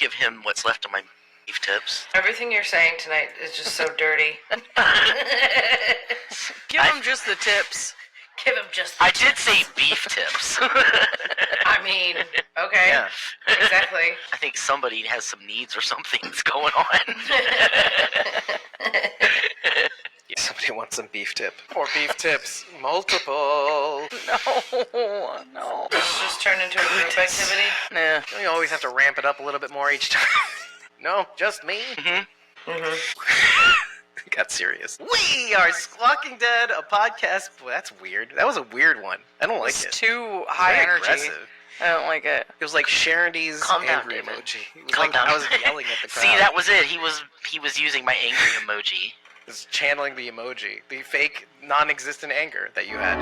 give him what's left of my beef tips. Everything you're saying tonight is just so dirty. Give him just the tips. Give him just the I tips. did say beef tips. I mean, okay. Yeah. Exactly. I think somebody has some needs or something that's going on. Somebody wants some beef tip. Or beef tips. Multiple. No. It's just turned into a group activity. Nah. You always have to ramp it up a little bit more each time. No, just me? Got serious. We are Squawking Dead, a podcast. Well, that's weird. That was a weird one. I don't like It's it. too high Very energy. aggressive. I don't like it. It was like Sharondy's Calm down, angry David. emoji. It was Calm like down. I was yelling at the crowd. See, that was it. He was using my angry emoji. Just channeling the emoji. The fake, non-existent anger that you had.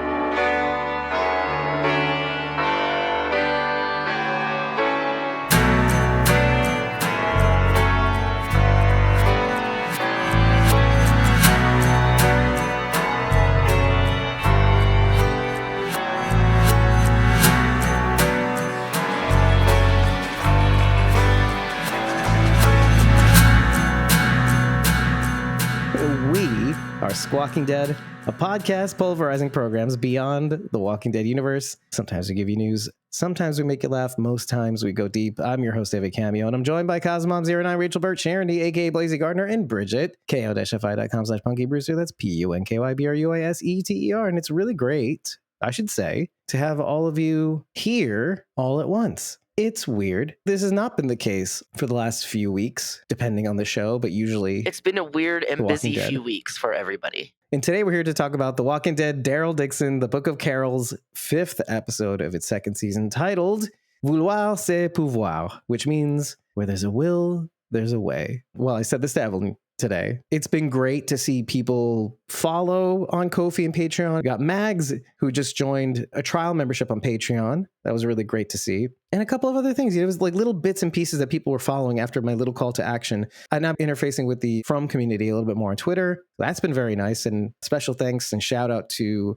We are Squawking Dead, a podcast pulverizing programs beyond the Walking Dead universe. Sometimes we give you news, sometimes we make you laugh, most times we go deep. I'm your host, David Cameo, and I'm joined by Cosmom09, Rachel Burt, Sharon D, aka Blazy Gardner, and Bridget, ko-fi.com/punkybruiser. That's PUNKYBRUISETER. And it's really great, I should say, to have all of you here all at once. It's weird. This has not been the case for the last few weeks, depending on the show, but usually... It's been a weird and The Walking busy Dead. few weeks for everybody. And today we're here to talk about The Walking Dead, Daryl Dixon, the Book of Carol's 5th episode of its 2nd season, titled Vouloir, c'est Pouvoir, which means where there's a will, there's a way. Well, I said this to Evelyn today. It's been great to see people follow on Ko-fi and Patreon. We got Mags, who just joined a trial membership on Patreon. That was really great to see. And a couple of other things. It was like little bits and pieces that people were following after my little call to action. I'm now interfacing with the From community a little bit more on Twitter. That's been very nice. And special thanks and shout out to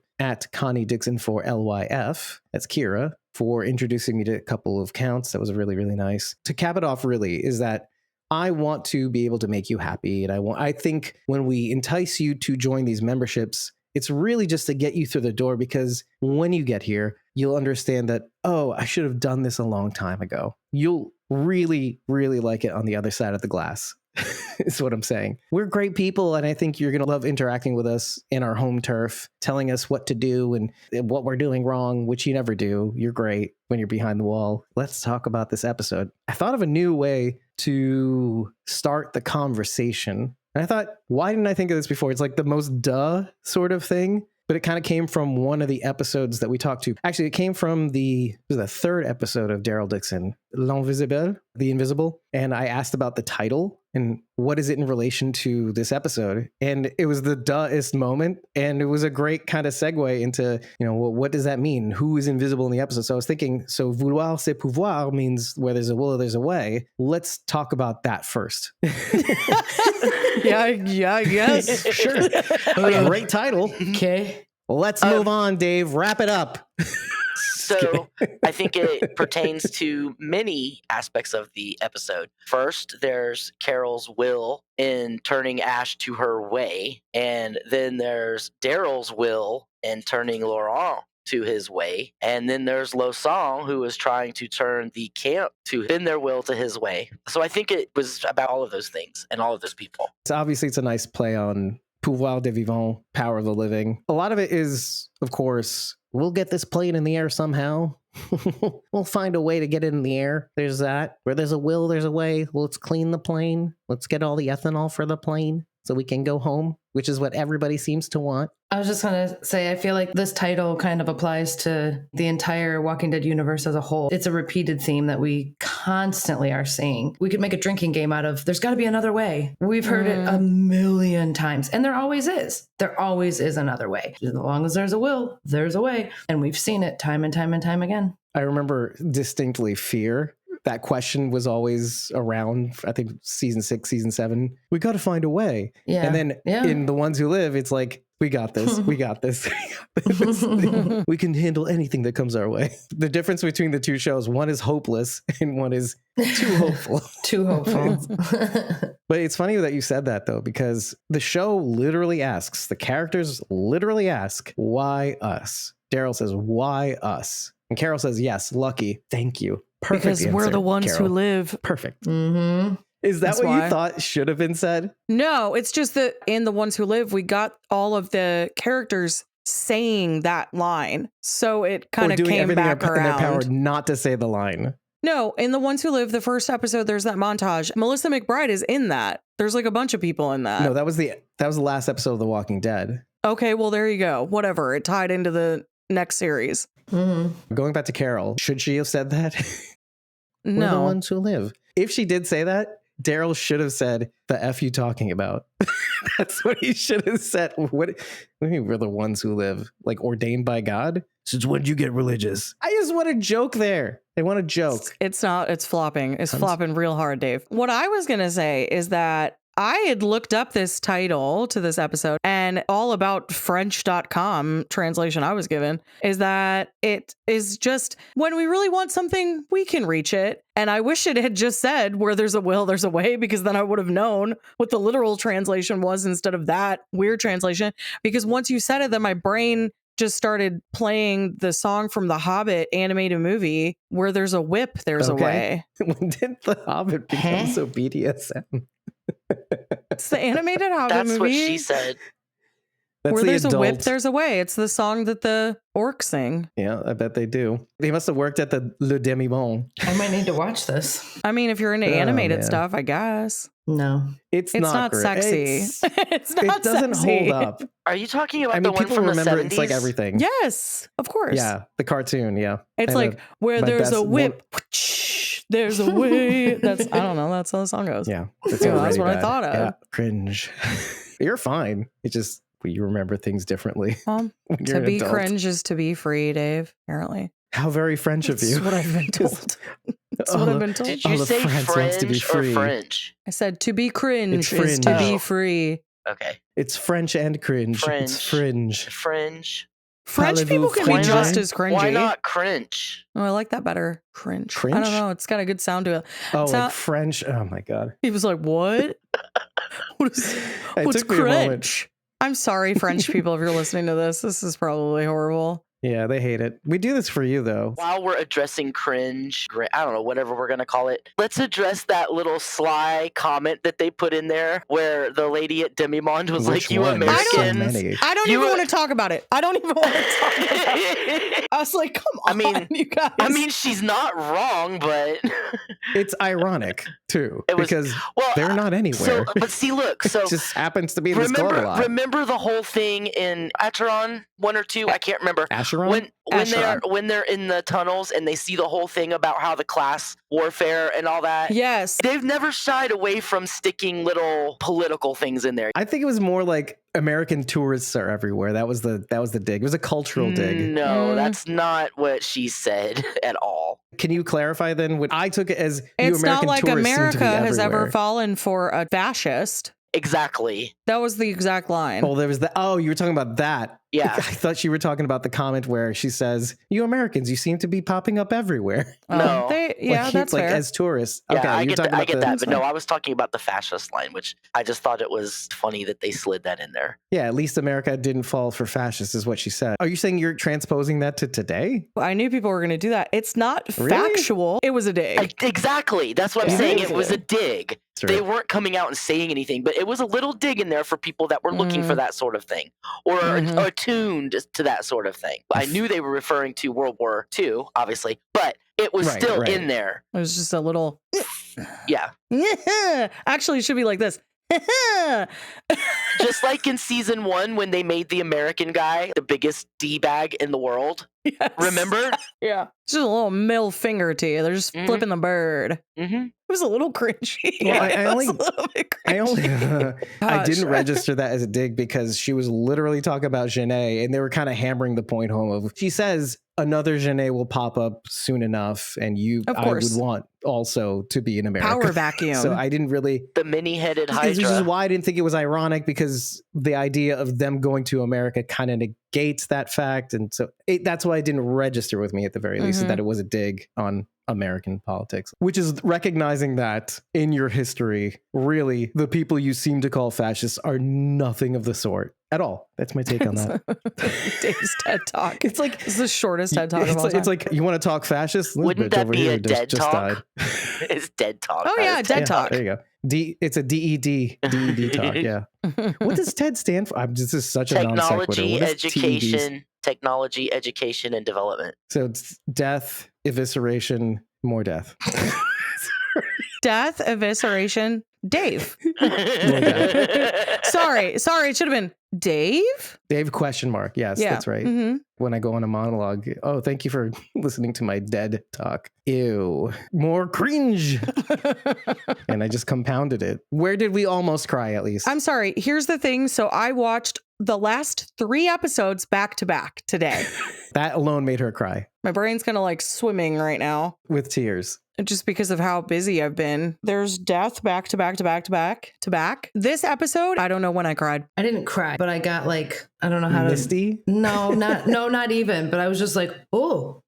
@Connie Dixon for LYF. That's Kira, for introducing me to a couple of counts. That was really, really nice. To cap it off, really, is that I want to be able to make you happy. And I think when we entice you to join these memberships, it's really just to get you through the door, because when you get here, you'll understand that, oh, I should have done this a long time ago. You'll really, really like it on the other side of the glass. Is what I'm saying. We're great people, and I think you're going to love interacting with us in our home turf, telling us what to do and what we're doing wrong, which you never do. You're great when you're behind the wall. Let's talk about this episode. I thought of a new way to start the conversation. And I thought, why didn't I think of this before? It's like the most duh sort of thing. But it kind of came from one of the episodes that we talked to. Actually, it came from the 3rd episode of Daryl Dixon, L'Invisible, The Invisible. And I asked about the title and what is it in relation to this episode? And it was the duhest moment. And it was a great kind of segue into, well, what does that mean? Who is invisible in the episode? So I was thinking, so vouloir, c'est pouvoir means where there's a will, there's a way. Let's talk about that first. Yeah, I guess. Sure. Great title. Okay. Let's move on, Dave. Wrap it up. So I think it pertains to many aspects of the episode. First, there's Carol's will in turning Ash to her way. And then there's Daryl's will in turning Laurent to his way. And then there's Lo Song, who is trying to turn the camp to bend their will to his way. So I think it was about all of those things and all of those people. So obviously it's a nice play on pouvoir de vivant, power of the living. A lot of it is, of course, we'll get this plane in the air somehow. We'll find a way to get it in the air. There's that. Where there's a will, there's a way. Let's clean the plane. Let's get all the ethanol for the plane so we can go home, which is what everybody seems to want. I was just going to say, I feel like this title kind of applies to the entire Walking Dead universe as a whole. It's a repeated theme that we constantly are seeing. We could make a drinking game out of, there's got to be another way. We've heard it a million times, and there always is. There always is another way. As long as there's a will, there's a way. And we've seen it time and time and time again. I remember distinctly Fear that question was always around. I think season 6, season 7. We got to find a way. Yeah. And then in The Ones Who Live, it's like, we got this. We got this. We can handle anything that comes our way. The difference between the two shows, one is hopeless and one is too hopeful. Too hopeful. But it's funny that you said that, though, because the show literally asks, the characters literally ask, why us? Daryl says, why us? And Carol says, yes, lucky. Thank you. Perfect Because we're answer, the ones Carol. who live. Perfect. Mm-hmm. Is that That's what why. you thought should have been said? No, it's just that in The Ones Who Live, we got all of the characters saying that line. So it kind Or of doing came everything back in their power around. not to say the line. No, in The Ones Who Live, the first episode, there's that montage. Melissa McBride is in that. There's like a bunch of people in that. No, that was the last episode of The Walking Dead. Okay, well, there you go. Whatever. It tied into the next series. Mm-hmm. Going back to Carol, should she have said that? We're the No. ones who live. If she did say that, Daryl should have said, the F you talking about? That's what he should have said. What do you mean we're the ones who live? Like ordained by God? Since when did you get religious? I just want a joke there. I want a joke. It's not. It's flopping. It's flopping real hard, Dave. What I was going to say is that I had looked up this title to this episode, and all about French.com translation I was given is that it is just when we really want something, we can reach it. And I wish it had just said where there's a will, there's a way, because then I would have known what the literal translation was instead of that weird translation. Because once you said it, then my brain just started playing the song from the Hobbit animated movie, where there's a whip, there's a way. When did the Hobbit become so BDSM? It's the animated Hobbit That's movie. what she said. That's Where the there's a whip, adult- there's a way. It's the song that the orcs sing. Yeah, I bet they do. They must have worked at the Le Demi-Monde. I might need to watch this. I mean, if you're into Oh, animated man. stuff, I guess. No. It's It's not great. sexy. It's not It doesn't sexy. hold up. Are you talking about I mean, the one people from the remember 70s? it's like everything. Yes, of course. Yeah, the cartoon, yeah. It's And, like where my there's best a one- whip, there's a way. That's I don't know. That's how the song goes. Yeah, it's Yeah, that's already what I bad. thought of. Yeah, cringe. You're fine. It's just you remember things differently. Well, when you're to an be adult. cringe is to be free, Dave. Apparently, How very French of that's you. what I've been told. That's what Oh, I've been told. Did All you of say France wants to be French or free. French? I said to be cringe It's is to fringe. be Oh. free. Okay. It's French and cringe. It's fringe. French. French Parlez-vous people can be French? just as cringy. Why not cringe? Oh, I like that better. Cringe. I Cringe? don't know. It's got a good sound to it. Oh, It's like not- French. Oh my god. He was like, "What? What is? It What's took me a moment. cringe?" I'm sorry, French people, if you're listening to this. This is probably horrible. Yeah, they hate it. We do this for you though. While we're addressing cringe, I don't know, whatever we're going to call it, let's address that little sly comment that they put in there where the lady at Demi-Monde was Which like, you one? There's so Americans. many. I don't You even were- want to talk about it. I don't even want to talk about it. I was like, "Come on, I mean- you guys." I mean, she's not wrong, but It's ironic too It was- because well, they're not anywhere. but see, look, so it just happens to be in this club a lot. remember the whole thing in Acheron 1 or 2? I can't remember. Acheron? When they're in the tunnels and they see the whole thing about how the class warfare and all that. yes, They've never shied away from sticking little political things in there. I think it was more like American tourists are everywhere. That was the dig. It was a cultural dig. No, Mm. that's not what she said at all. Can you clarify then? What I took it as you it's American not like tourists seem to America be has ever everywhere. fallen for a fascist. Exactly. That was the exact line. Oh, there was the. Oh, you were talking about that. Yeah. I thought you were talking about the comment where she says, "You Americans, you seem to be popping up everywhere." No. That's like fair. as tourists. Yeah, Okay, I you're get, talking I about get the, that, but no, I was talking about the fascist line, which I just thought it was funny that they slid that in there. Yeah, at least America didn't fall for fascists, is what she said. Are you saying you're transposing that to today? I knew people were going to do that. It's not Really? factual. It was a dig. Exactly. That's what I'm It saying. is It was a dig. True. They weren't coming out and saying anything, but it was a little dig in there for people that were looking for that sort of thing or Mhm. attuned to that sort of thing. I knew they were referring to World War II, obviously, but it was Right, still right. in there. It was just a little. Yeah. Actually, it should be like this. Just like in season 1 when they made the American guy the biggest D-bag in the world. Yes. Remember? Yeah. Just a little middle finger to you. They're just Mhm. flipping the bird. Mm-hmm. It was a little cringy. Well, I It was only- a little bit I only cringy. I Gosh. didn't register that as a dig because she was literally talking about Janae and they were kind of hammering the point home of she says another Genet will pop up soon enough, and Of I would course. want also to be in America. Power vacuum. So I didn't really. The many-headed This is Hydra. why I didn't think it was ironic, because the idea of them going to America kind of negates that fact, and so that's why it didn't register with me at the very least, is that it was a dig on American politics, which is recognizing that in your history, really, the people you seem to call fascists are nothing of the sort at all. That's my take on that. Dave's TED Talk. It's like It's the shortest TED Talk of all time. it's like, you want to talk fascist? This Wouldn't bitch that over be here a dead just talk? died. It's dead talk. Oh, not yeah, a dead TED talk. There you go. It's a DED talk. Yeah. What does TED stand for? This is such a non sequitur. Technology, What is TEDs? education, technology, education, and development. So it's death, evisceration, more death. Death, evisceration, Dave. More death. Sorry. It should have been Dave? Dave question mark. Yes, Yeah. that's right. Mm-hmm. When I go on a monologue, oh, thank you for listening to my dead talk. Ew. More cringe. And I just compounded it. Where did we almost cry, at least? I'm sorry. Here's the thing. So I watched the last 3 episodes back to back today. That alone made her cry My brain's kind of like swimming right now. with tears. Just because of how busy I've been. There's death back to back to back to back to back. This episode, I don't know when I cried. I didn't cry, but I got like, I don't know how to. Misty? Not even. But I was just like, oh.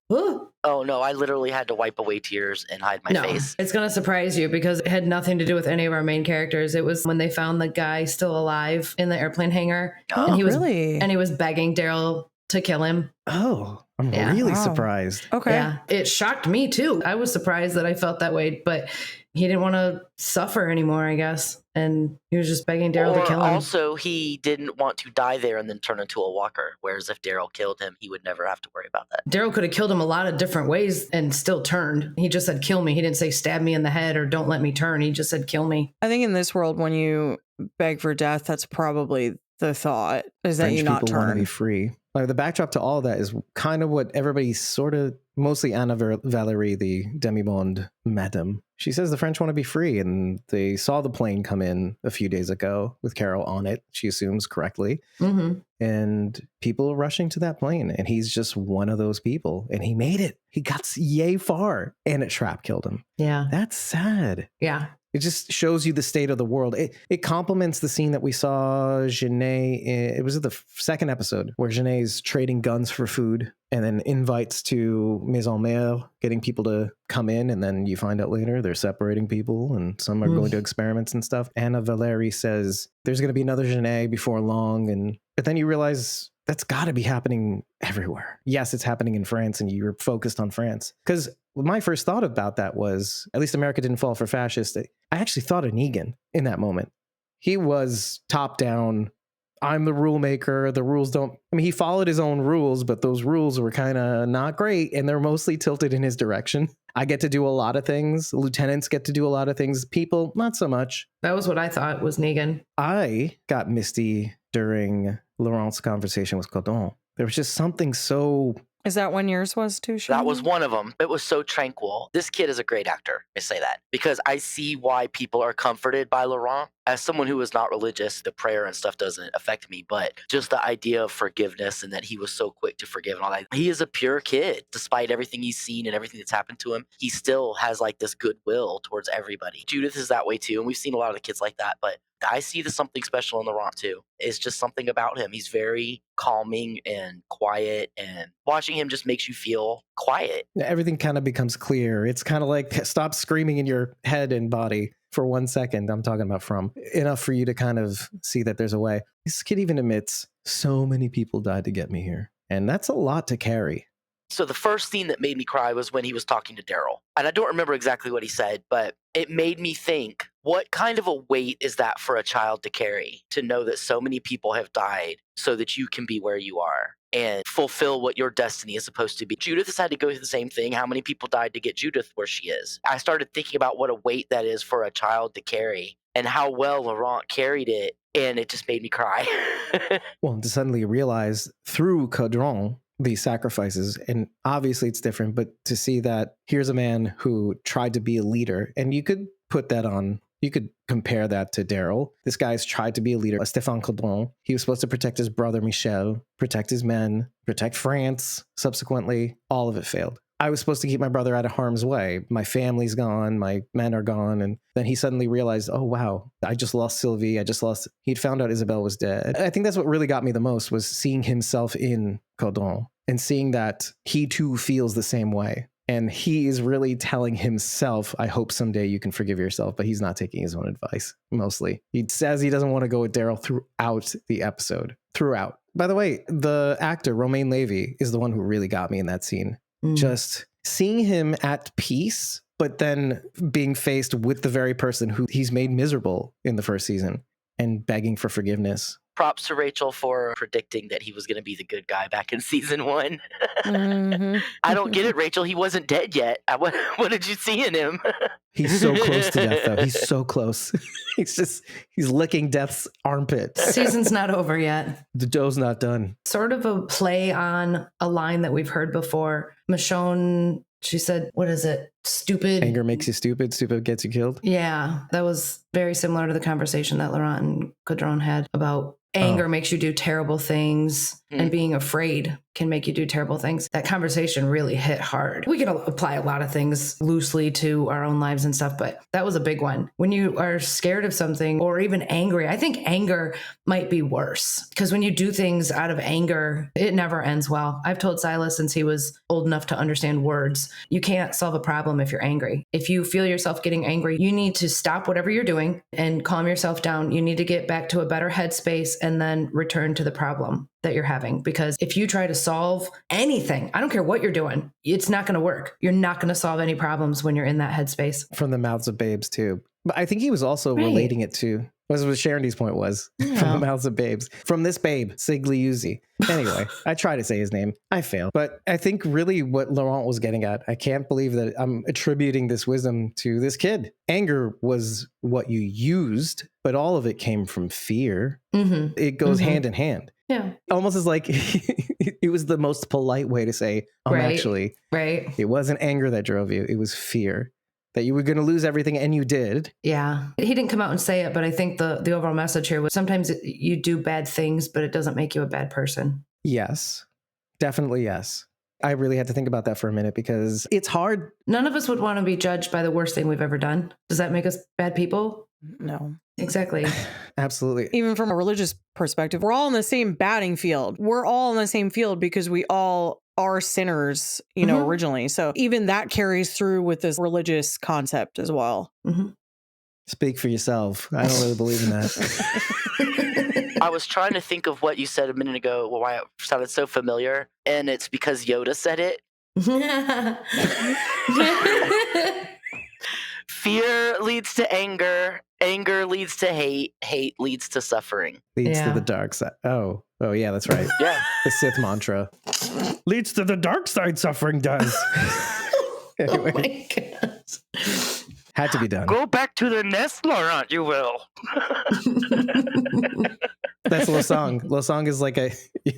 Oh no, I literally had to wipe away tears and hide my No, face. it's going to surprise you because it had nothing to do with any of our main characters. It was when they found the guy still alive in the airplane hangar. Oh, and he was really? And he was begging Daryl to kill him. Oh, I'm Yeah. really Wow. surprised. Okay. Yeah. It shocked me too. I was surprised that I felt that way, but he didn't want to suffer anymore, I guess. And he was just begging Daryl to Or kill him. also, he didn't want to die there and then turn into a walker. Whereas if Daryl killed him, he would never have to worry about that. Daryl could have killed him a lot of different ways and still turned. He just said, kill me. He didn't say stab me in the head or don't let me turn. He just said, kill me. I think in this world, when you beg for death, that's probably the thought, is that French you not people want to be turn. free. The backdrop to all of that is kind of what everybody sort of, mostly Anna Valerie, the demi-monde madam. She says the French want to be free, and they saw the plane come in a few days ago with Carol on it, she assumes correctly. Mm-hmm. And people are rushing to that plane, and he's just one of those people. And he made it. He got yay far, and it shrap killed him. Yeah. That's sad. Yeah. It just shows you the state of the world. It complements the scene that we saw Genet in. It was the second episode where Genet's trading guns for food and then invites to Maison Mère, getting people to come in. And then you find out later they're separating people and some are going to experiments and stuff. Anna Valerie says there's going to be another Genet before long. But then you realize that's got to be happening everywhere. Yes, it's happening in France, and you're focused on France. Because my first thought about that was, at least America didn't fall for fascists. I actually thought of Negan in that moment. He was top down. I'm the rule maker. The rules don't. I mean, he followed his own rules, but those rules were kind of not great, and they're mostly tilted in his direction. I get to do a lot of things. Lieutenants get to do a lot of things. People, not so much. That was what I thought was Negan. I got misty during Laurent's conversation with Codon. There was just something so... Is that when yours was too, Sean? That was one of them. It was so tranquil. This kid is a great actor. I say that because I see why people are comforted by Laurent. As someone who is not religious, the prayer and stuff doesn't affect me, but just the idea of forgiveness and that he was so quick to forgive and all that. He is a pure kid. Despite everything he's seen and everything that's happened to him, he still has like this goodwill towards everybody. Judith is that way too, and we've seen a lot of the kids like that, but I see there's something special in Laurent too. It's just something about him. He's very calming and quiet, and watching him just makes you feel quiet. Everything kind of becomes clear. It's kind of like stop screaming in your head and body for 1 second. I'm talking about from enough for you to kind of see that there's a way. This kid even admits so many people died to get me here. And that's a lot to carry. So the first scene that made me cry was when he was talking to Daryl. And I don't remember exactly what he said, but it made me think, what kind of a weight is that for a child to carry? To know that so many people have died so that you can be where you are and fulfill what your destiny is supposed to be. Judith has had to go through the same thing. How many people died to get Judith where she is? I started thinking about what a weight that is for a child to carry and how well Laurent carried it. And it just made me cry. Well, to suddenly realize through Caudron, these sacrifices, and obviously it's different, but to see that here's a man who tried to be a leader, and you could put that on You could compare that to Daryl. This guy's tried to be a leader, a Stéphane Caudron. He was supposed to protect his brother Michel, protect his men, protect France. Subsequently, all of it failed. I was supposed to keep my brother out of harm's way. My family's gone, my men are gone. And then he suddenly realized, oh, wow, I just lost Sylvie. He'd found out Isabelle was dead. I think that's what really got me the most, was seeing himself in Caudron and seeing that he too feels the same way. And he is really telling himself, I hope someday you can forgive yourself, but he's not taking his own advice, mostly. He says he doesn't want to go with Daryl throughout the episode. Throughout. By the way, the actor, Romain Levy, is the one who really got me in that scene. Just seeing him at peace, but then being faced with the very person who he's made miserable in the first season and begging for forgiveness. Props to Rachel for predicting that he was going to be the good guy back in season 1. I don't get it, Rachel. He wasn't dead yet. What did you see in him? He's so close to death, though. He's so close. He's licking death's armpit. Season's not over yet. The dough's not done. Sort of a play on a line that we've heard before. Michonne, she said, what is it? Stupid. Anger makes you stupid. Stupid gets you killed. Yeah, that was very similar to the conversation that Laurent and Caudron had about anger makes you do terrible things and being afraid can make you do terrible things. That conversation really hit hard. We can apply a lot of things loosely to our own lives and stuff, but that was a big one. When you are scared of something or even angry, I think anger might be worse because when you do things out of anger, it never ends well. I've told Silas since he was old enough to understand words, you can't solve a problem if you're angry. If you feel yourself getting angry, you need to stop whatever you're doing and calm yourself down. You need to get back to a better headspace and then return to the problem that you're having. Because if you try to solve anything, I don't care what you're doing, it's not going to work. You're not going to solve any problems when you're in that headspace. From the mouths of babes, too. But I think he was also relating it to, was what Sharondy's point was, from the mouths of babes. From this babe, Sigliuzzi. Anyway, I try to say his name. I fail. But I think really what Laurent was getting at, I can't believe that I'm attributing this wisdom to this kid. Anger was what you used, but all of it came from fear. It goes hand in hand. Yeah. Almost as like it was the most polite way to say, actually, it wasn't anger that drove you. It was fear that you were going to lose everything, and you did. Yeah. He didn't come out and say it, but I think the overall message here was sometimes you do bad things, but it doesn't make you a bad person. Yes, definitely yes. I really had to think about that for a minute because it's hard. None of us would want to be judged by the worst thing we've ever done. Does that make us bad people? No. Exactly. Absolutely. Even from a religious perspective, we're all in the same batting field. We're all in the same field because we all are sinners, originally. So even that carries through with this religious concept as well. Speak for yourself. I don't really believe in that. I was trying to think of what you said a minute ago, why it sounded so familiar, and it's because Yoda said it. Fear leads to anger. Anger leads to hate. Hate leads to suffering. Leads to the dark side. Oh, yeah, that's right. Yeah. The Sith mantra. Leads to the dark side, suffering does. Anyway. Oh my God. Had to be done. Go back to the nest, Laurent, you will. That's Losong. Losong is like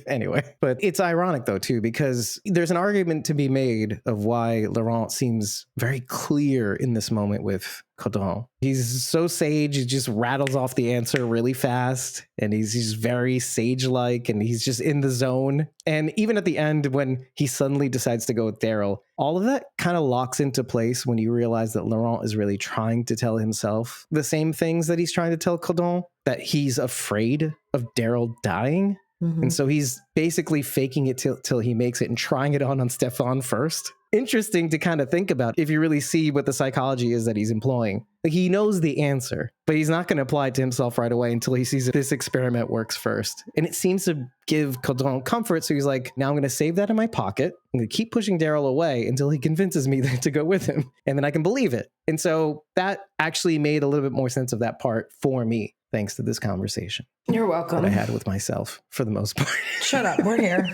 anyway. But it's ironic though too, because there's an argument to be made of why Laurent seems very clear in this moment with Caudron. He's so sage, he just rattles off the answer really fast, and he's very sage-like, and he's just in the zone. And even at the end, when he suddenly decides to go with Daryl, all of that kind of locks into place when you realize that Laurent is really trying to tell himself the same things that he's trying to tell Caudron, that he's afraid of Daryl dying. And so he's basically faking it till he makes it and trying it on Stéphane first. Interesting to kind of think about if you really see what the psychology is that he's employing. Like, he knows the answer, but he's not going to apply it to himself right away until he sees if this experiment works first. And it seems to give Caudron comfort. So he's like, now I'm going to save that in my pocket. I'm going to keep pushing Daryl away until he convinces me to go with him. And then I can believe it. And so that actually made a little bit more sense of that part for me, thanks to this conversation. You're welcome. That I had with myself for the most part. Shut up. We're here.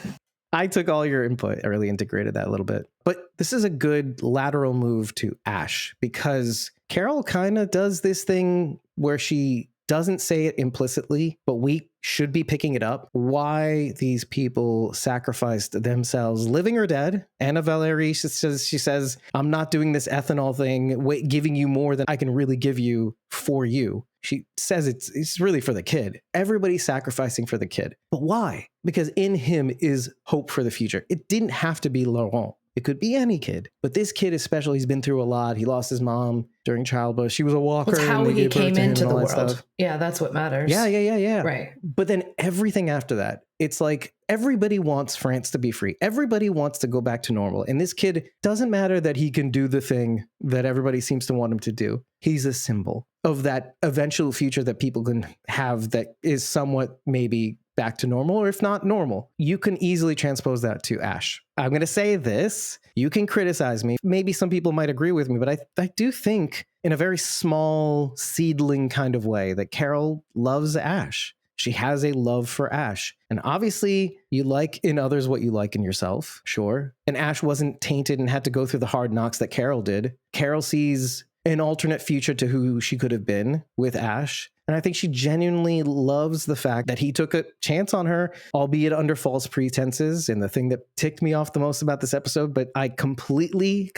I took all your input. I really integrated that a little bit. But this is a good lateral move to Ash, because Carol kind of does this thing where she doesn't say it implicitly, but we should be picking it up. Why these people sacrificed themselves, living or dead. Anna Valerie, she says, I'm not doing this ethanol thing, giving you more than I can really give you for you. She says it's really for the kid. Everybody's sacrificing for the kid. But why? Because in him is hope for the future. It didn't have to be Laurent. It could be any kid. But this kid is special. He's been through a lot. He lost his mom during childbirth. She was a walker. It's how he came into the world. Stuff. Yeah, that's what matters. Yeah. Right. But then everything after that, it's like everybody wants France to be free. Everybody wants to go back to normal. And this kid, doesn't matter that he can do the thing that everybody seems to want him to do. He's a symbol of that eventual future that people can have that is somewhat maybe back to normal, or if not normal. You can easily transpose that to Ash. I'm going to say this. You can criticize me. Maybe some people might agree with me, but I do think in a very small seedling kind of way that Carol loves Ash. She has a love for Ash. And obviously, you like in others what you like in yourself, sure. And Ash wasn't tainted and had to go through the hard knocks that Carol did. Carol sees an alternate future to who she could have been with Ash. And I think she genuinely loves the fact that he took a chance on her, albeit under false pretenses. And the thing that ticked me off the most about this episode, but I completely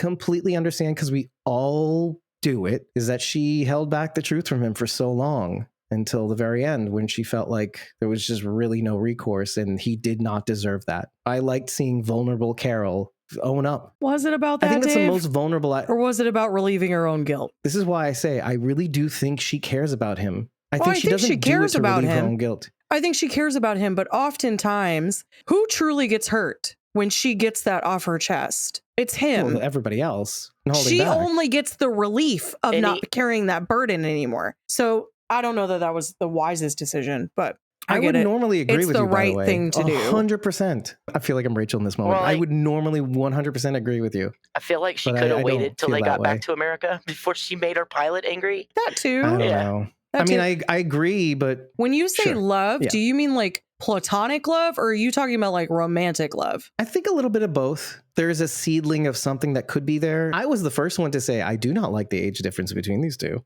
understand because we all do it, is that she held back the truth from him for so long until the very end when she felt like there was just really no recourse and he did not deserve that. I liked seeing vulnerable Carol own up. Was it about that, I think that's Dave? the most vulnerable. Or was it about relieving her own guilt? This is why I say I really do think she cares about him. I think she doesn't cares do it to about relieve her him. own guilt. I think she cares about him, but oftentimes, who truly gets hurt when she gets that off her chest? It's him. Well, everybody else. She only gets the relief of not carrying that burden anymore. So I don't know that was the wisest decision, but I would get it. normally agree it's with the you, by right the way. thing to do. 100%. I feel like I'm Rachel in this moment. Well, I would normally 100% agree with you. I feel like she But could I have waited don't till feel they that got way. back to America before she made her pilot angry. That too. I don't Yeah. know. That I mean, too. I agree, but When you say Sure. love, Yeah. do you mean like platonic love, or are you talking about like romantic love? I think a little bit of both. There is a seedling of something that could be there. I was the first one to say I do not like the age difference between these two.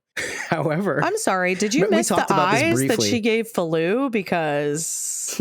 However, I'm sorry. Did you We miss the talked about this eyes that briefly. she gave Falou? Because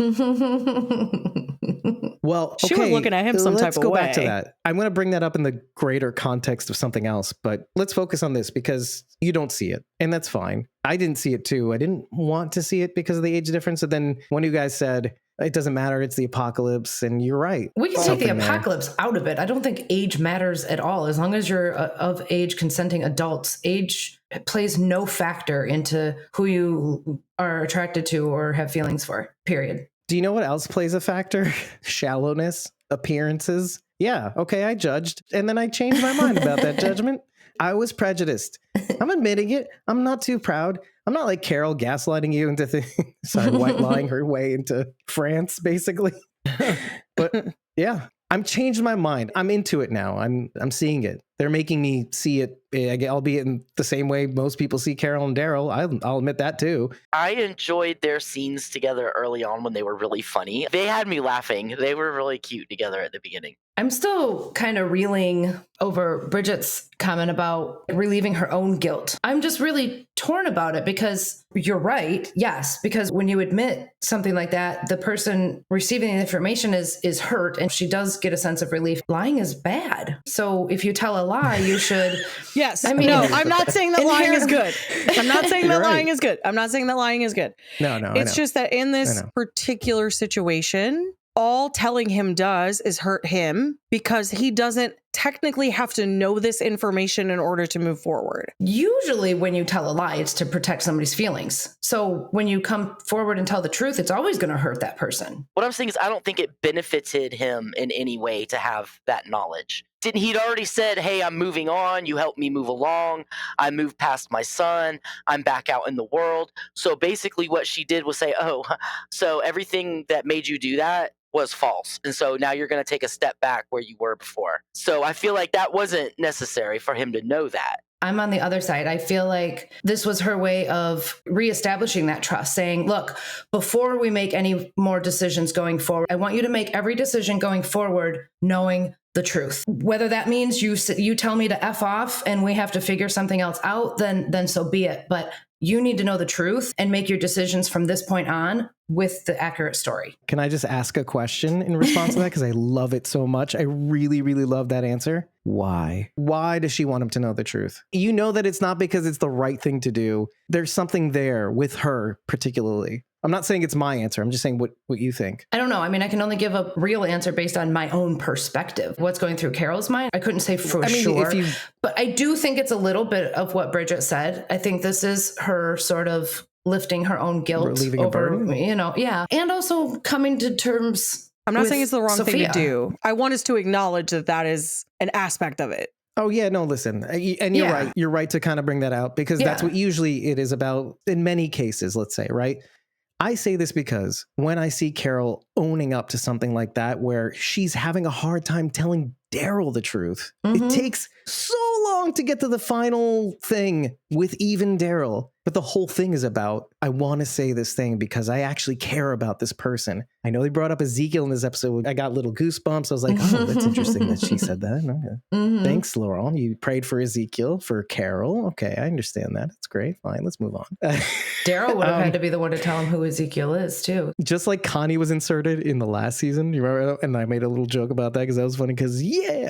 well, she was looking at him some let's type of go back to way. that. I'm going to bring that up in the greater context of something else, but let's focus on this because you don't see it, and that's fine. I didn't see it too. I didn't want to see it because of the age difference. And then one of you guys said, it doesn't matter, it's the apocalypse, and you're right. We can take Something the there. apocalypse out of it. I don't think age matters at all. As long as you're of age consenting adults, age plays no factor into who you are attracted to or have feelings for, period. Do you know what else plays a factor? Shallowness, appearances. Yeah, okay, I judged, and then I changed my mind about that judgment. I was prejudiced. I'm admitting it. I'm not too proud. I'm not like Carol gaslighting you into white lying her way into France, basically. But yeah, I'm changed my mind. I'm into it now. I'm seeing it. They're making me see it, albeit in the same way most people see Carol and Daryl. I'll admit that too. I enjoyed their scenes together early on when they were really funny. They had me laughing. They were really cute together at the beginning. I'm still kind of reeling over Bridget's comment about relieving her own guilt. I'm just really torn about it because you're right. Yes, because when you admit something like that, the person receiving the information is hurt and she does get a sense of relief. Lying is bad. So if you tell a lie, you should. Yes. I mean, no, I'm not saying that lying is good. I'm not saying that You're lying right. is good. I'm not saying that lying is good. No, I It's know. just that in I this know. particular situation, all telling him does is hurt him because he doesn't technically have to know this information in order to move forward. Usually when you tell a lie, it's to protect somebody's feelings. So when you come forward and tell the truth, it's always going to hurt that person. What I'm saying is I don't think it benefited him in any way to have that knowledge. He'd already said, hey, I'm moving on. You helped me move along. I moved past my son. I'm back out in the world. So basically what she did was say, oh, so everything that made you do that was false. And so now you're going to take a step back where you were before. So I feel like that wasn't necessary for him to know that. I'm on the other side. I feel like this was her way of reestablishing that trust, saying, look, before we make any more decisions going forward, I want you to make every decision going forward knowing the truth. Whether that means you tell me to F off and we have to figure something else out, then so be it. But you need to know the truth and make your decisions from this point on with the accurate story. Can I just ask a question in response to that? Because I love it so much. I really, really love that answer. Why? Why does she want him to know the truth? You know that it's not because it's the right thing to do. There's something there with her particularly. I'm not saying it's my answer. I'm just saying what you think. I don't know. I mean, I can only give a real answer based on my own perspective. What's going through Carol's mind? I couldn't say for sure. But I do think it's a little bit of what Bridget said. I think this is her sort of lifting her own guilt Relieving over, a burden? Yeah. And also coming to terms. I'm not saying it's the wrong Sophia. thing to do. I want us to acknowledge that is an aspect of it. Oh, yeah, no, listen. And you're right. You're right to kind of bring that out because that's what usually it is about in many cases, let's say, right? I say this because when I see Carol owning up to something like that, where she's having a hard time telling Daryl the truth, it takes so long to get to the final thing with even Daryl. But the whole thing is about, I want to say this thing because I actually care about this person. I know they brought up Ezekiel in this episode. I got little goosebumps. I was like, oh, that's interesting that she said that. Okay. Thanks, Laurel. You prayed for Ezekiel, for Carol. Okay, I understand that. That's great. Fine, let's move on. Daryl would have had to be the one to tell him who Ezekiel is, too. Just like Connie was inserted in the last season. You remember? And I made a little joke about that because that was funny because,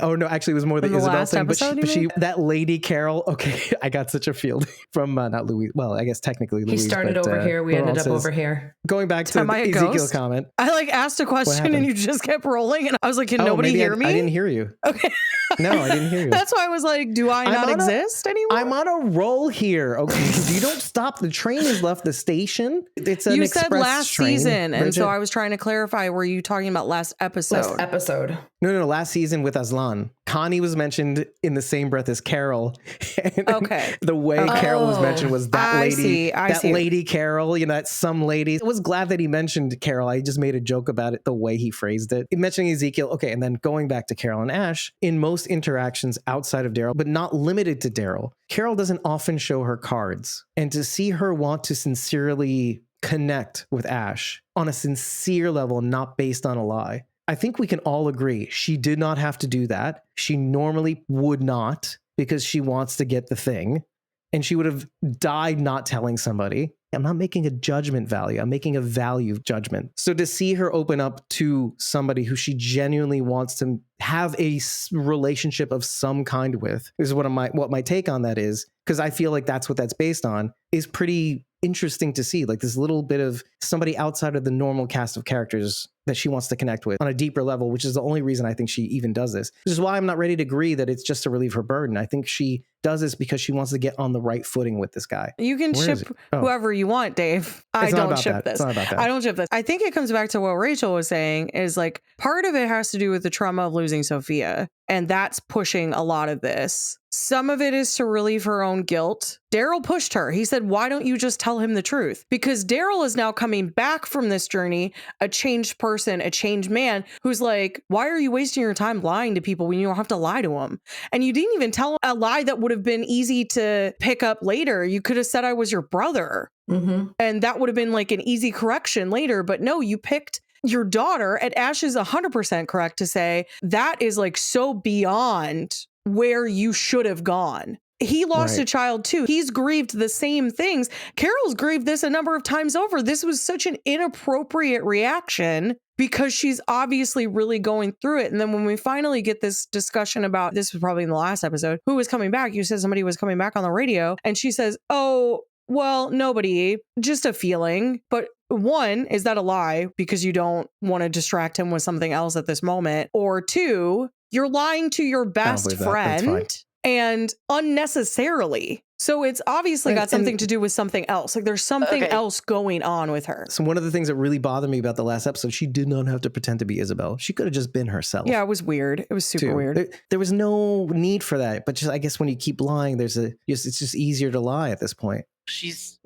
oh, no, actually, it was more the Isabel last thing. episode, But that lady Carol, okay, I got such a feeling from not Louise. Well, I guess technically Louise. He started over here. We ended up over here. Going back to the Ezekiel ghost? comment. I asked a question and you just kept rolling. And I was like, can nobody hear me? I didn't hear you. Okay. No, I didn't hear you. That's why I was like, do I not exist anymore? I'm on a roll here. Okay. You don't stop. The train has left the station. It's an express said last train, season. Bridget. And so I was trying to clarify, were you talking about last episode? Last episode. No, last season with Aslan. Connie was mentioned in the same breath as Carol. And okay. The way Carol was mentioned was that lady. I see. Lady Carol, that some lady. I was glad that he mentioned Carol. I just made a joke about it, the way he phrased it. Mentioning Ezekiel. Okay, and then going back to Carol and Ash, in most interactions outside of Daryl, but not limited to Daryl, Carol doesn't often show her cards. And to see her want to sincerely connect with Ash on a sincere level, not based on a lie, I think we can all agree she did not have to do that. She normally would not because she wants to get the thing. And she would have died not telling somebody. I'm not making a judgment value. I'm making a value judgment. So to see her open up to somebody who she genuinely wants to have a relationship of some kind with is what my take on that is. Because I feel like that's what that's based on, is pretty interesting to see. Like this little bit of somebody outside of the normal cast of characters that she wants to connect with on a deeper level, which is the only reason I think she even does this. Which is why I'm not ready to agree that it's just to relieve her burden. I think she does this because she wants to get on the right footing with this guy. You can ship whoever you want, Dave. I don't ship this. It's not about that. I don't ship this. I think it comes back to what Rachel was saying is like part of it has to do with the trauma of losing Sophia. And that's pushing a lot of this. Some of it is to relieve her own guilt. Daryl pushed her. He said, why don't you just tell him the truth? Because Daryl is now coming back from this journey, a changed person, a changed man who's like, why are you wasting your time lying to people when you don't have to lie to them? And you didn't even tell him a lie that would have been easy to pick up later. You could have said I was your brother. Mm-hmm. And that would have been like an easy correction later. But no, you picked your daughter. And Ash is 100% correct to say that is like so beyond where you should have gone. He lost a child too. He's grieved the same things. Carol's grieved this a number of times over. This was such an inappropriate reaction because she's obviously really going through it. And then when we finally get this discussion about, this was probably in the last episode, who was coming back? You said somebody was coming back on the radio and she says, oh, well, nobody, just a feeling. But one, is that a lie because you don't want to distract him with something else at this moment? Or two, you're lying to your best friend and unnecessarily. So it's obviously got something to do with something else. Like there's something else going on with her. So one of the things that really bothered me about the last episode, she did not have to pretend to be Isabel. She could have just been herself. Yeah, it was weird. It was super weird. There was no need for that. But just, I guess when you keep lying, it's just easier to lie at this point. She's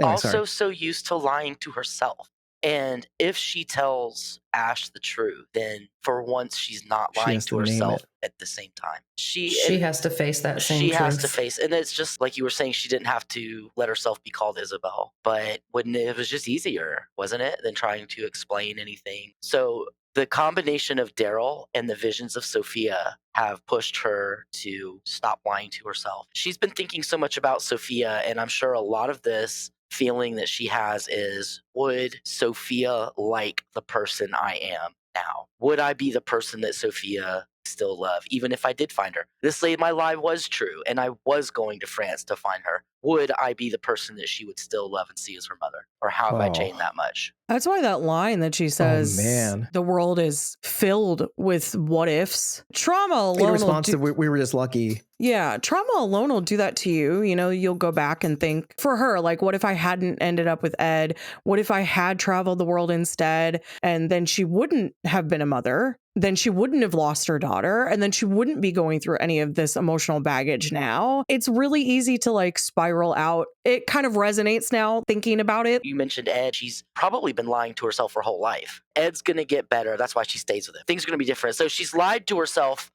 so used to lying to herself. And if she tells Ash the truth, then for once she's not She lying has to to name herself it. at the same time. She has to face that same she truth. has to face, and it's just like you were saying, she didn't have to let herself be called Isabel, but wouldn't it was just easier, wasn't it, than trying to explain anything? So the combination of Daryl and the visions of Sophia have pushed her to stop lying to herself. She's been thinking so much about Sophia, and I'm sure a lot of this feeling that she has is, would Sophia like the person I am now? Would I be the person that Sophia still love, even if I did find her? This lady, my lie was true, and I was going to France to find her. Would I be the person that she would still love and see as her mother? Or how have I changed that much? That's why that line that she says, man. the world is filled with what ifs. Trauma alone. In response to we were just lucky. Yeah, trauma alone will do that to you. You know, you'll go back and think for her, like, what if I hadn't ended up with Ed? What if I had traveled the world instead? And then she wouldn't have been a mother. Then she wouldn't have lost her daughter. And then she wouldn't be going through any of this emotional baggage now. It's really easy to like spiral out. It kind of resonates now thinking about it. You mentioned Ed. She's probably been lying to herself her whole life. Ed's going to get better. That's why she stays with him. Things are going to be different. So she's lied to herself,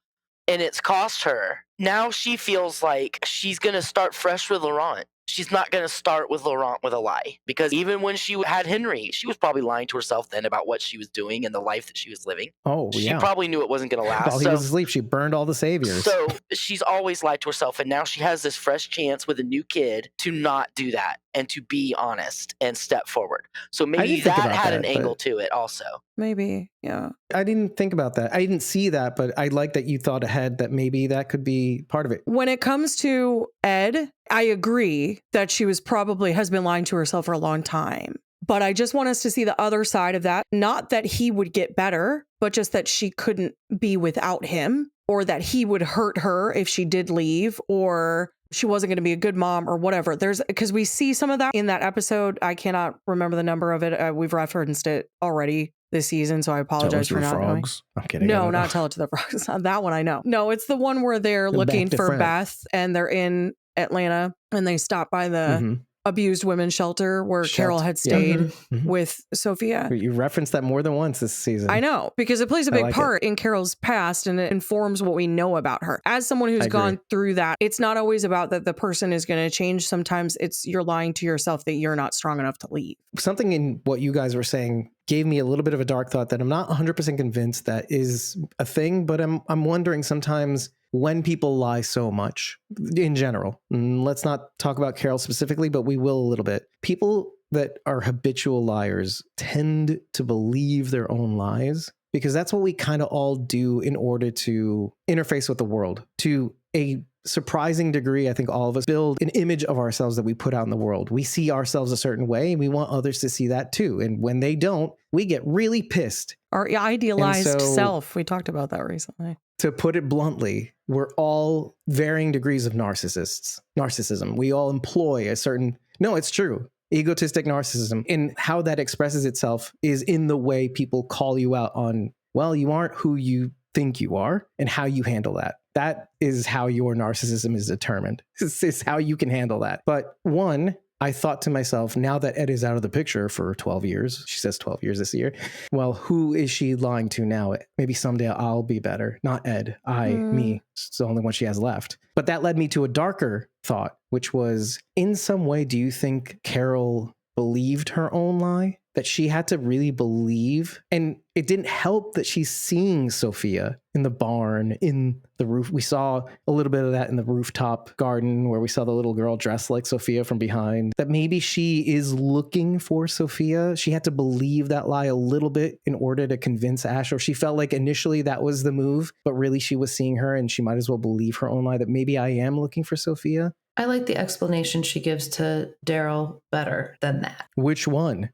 and it's cost her. Now she feels like she's going to start fresh with Laurent. She's not going to start with Laurent with a lie, because even when she had Henry, she was probably lying to herself then about what she was doing and the life that she was living. Oh, she yeah. probably knew it wasn't going to last. While he was asleep, she burned all the saviors. So she's always lied to herself, and now she has this fresh chance with a new kid to not do that and to be honest and step forward. So maybe that had an angle to it also. Maybe, yeah. I didn't think about that. I didn't see that, but I like that you thought ahead that maybe that could be part of it. When it comes to Ed, I agree that she has been lying to herself for a long time. But I just want us to see the other side of that. Not that he would get better, but just that she couldn't be without him, or that he would hurt her if she did leave, or she wasn't going to be a good mom or whatever. Because we see some of that in that episode. I cannot remember the number of it. We've referenced it already this season, so I apologize for not knowing. I'm kidding. No, not Tell It to the Frogs. That one I know. No, it's the one where they're looking for Beth, and they're in Atlanta, and they stop by the abused women's shelter where Carol had stayed with Sophia. You referenced that more than once this season. I know, because it plays a big part in Carol's past, and it informs what we know about her. As someone who's gone through that, it's not always about that the person is going to change. Sometimes it's you're lying to yourself that you're not strong enough to leave. Something in what you guys were saying gave me a little bit of a dark thought that I'm not 100% convinced that is a thing, but I'm wondering sometimes when people lie so much in general. Let's not talk about Carol specifically, but we will a little bit. People that are habitual liars tend to believe their own lies, because that's what we kind of all do in order to interface with the world. To a surprising degree, I think all of us build an image of ourselves that we put out in the world. We see ourselves a certain way, and we want others to see that too. And when they don't, we get really pissed. Our idealized self. We talked about that recently. To put it bluntly, we're all varying degrees of narcissism. We all employ a certain, no, it's true, egotistic narcissism. And how that expresses itself is in the way people call you out on, well, you aren't who you think you are, and how you handle that. That is how your narcissism is determined. This is how you can handle that. But one, I thought to myself, now that Ed is out of the picture for 12 years, she says 12 years this year, well, who is she lying to now? Maybe someday I'll be better. Not Ed, me. It's the only one she has left. But that led me to a darker thought, which was, in some way, do you think Carol believed her own lie? That she had to really believe? And it didn't help that she's seeing Sophia in the barn, in the roof. We saw a little bit of that in the rooftop garden where we saw the little girl dressed like Sophia from behind. That maybe she is looking for Sophia. She had to believe that lie a little bit in order to convince Ash, or she felt like initially that was the move, but really she was seeing her and she might as well believe her own lie that maybe I am looking for Sophia. I like the explanation she gives to Daryl better than that. Which one?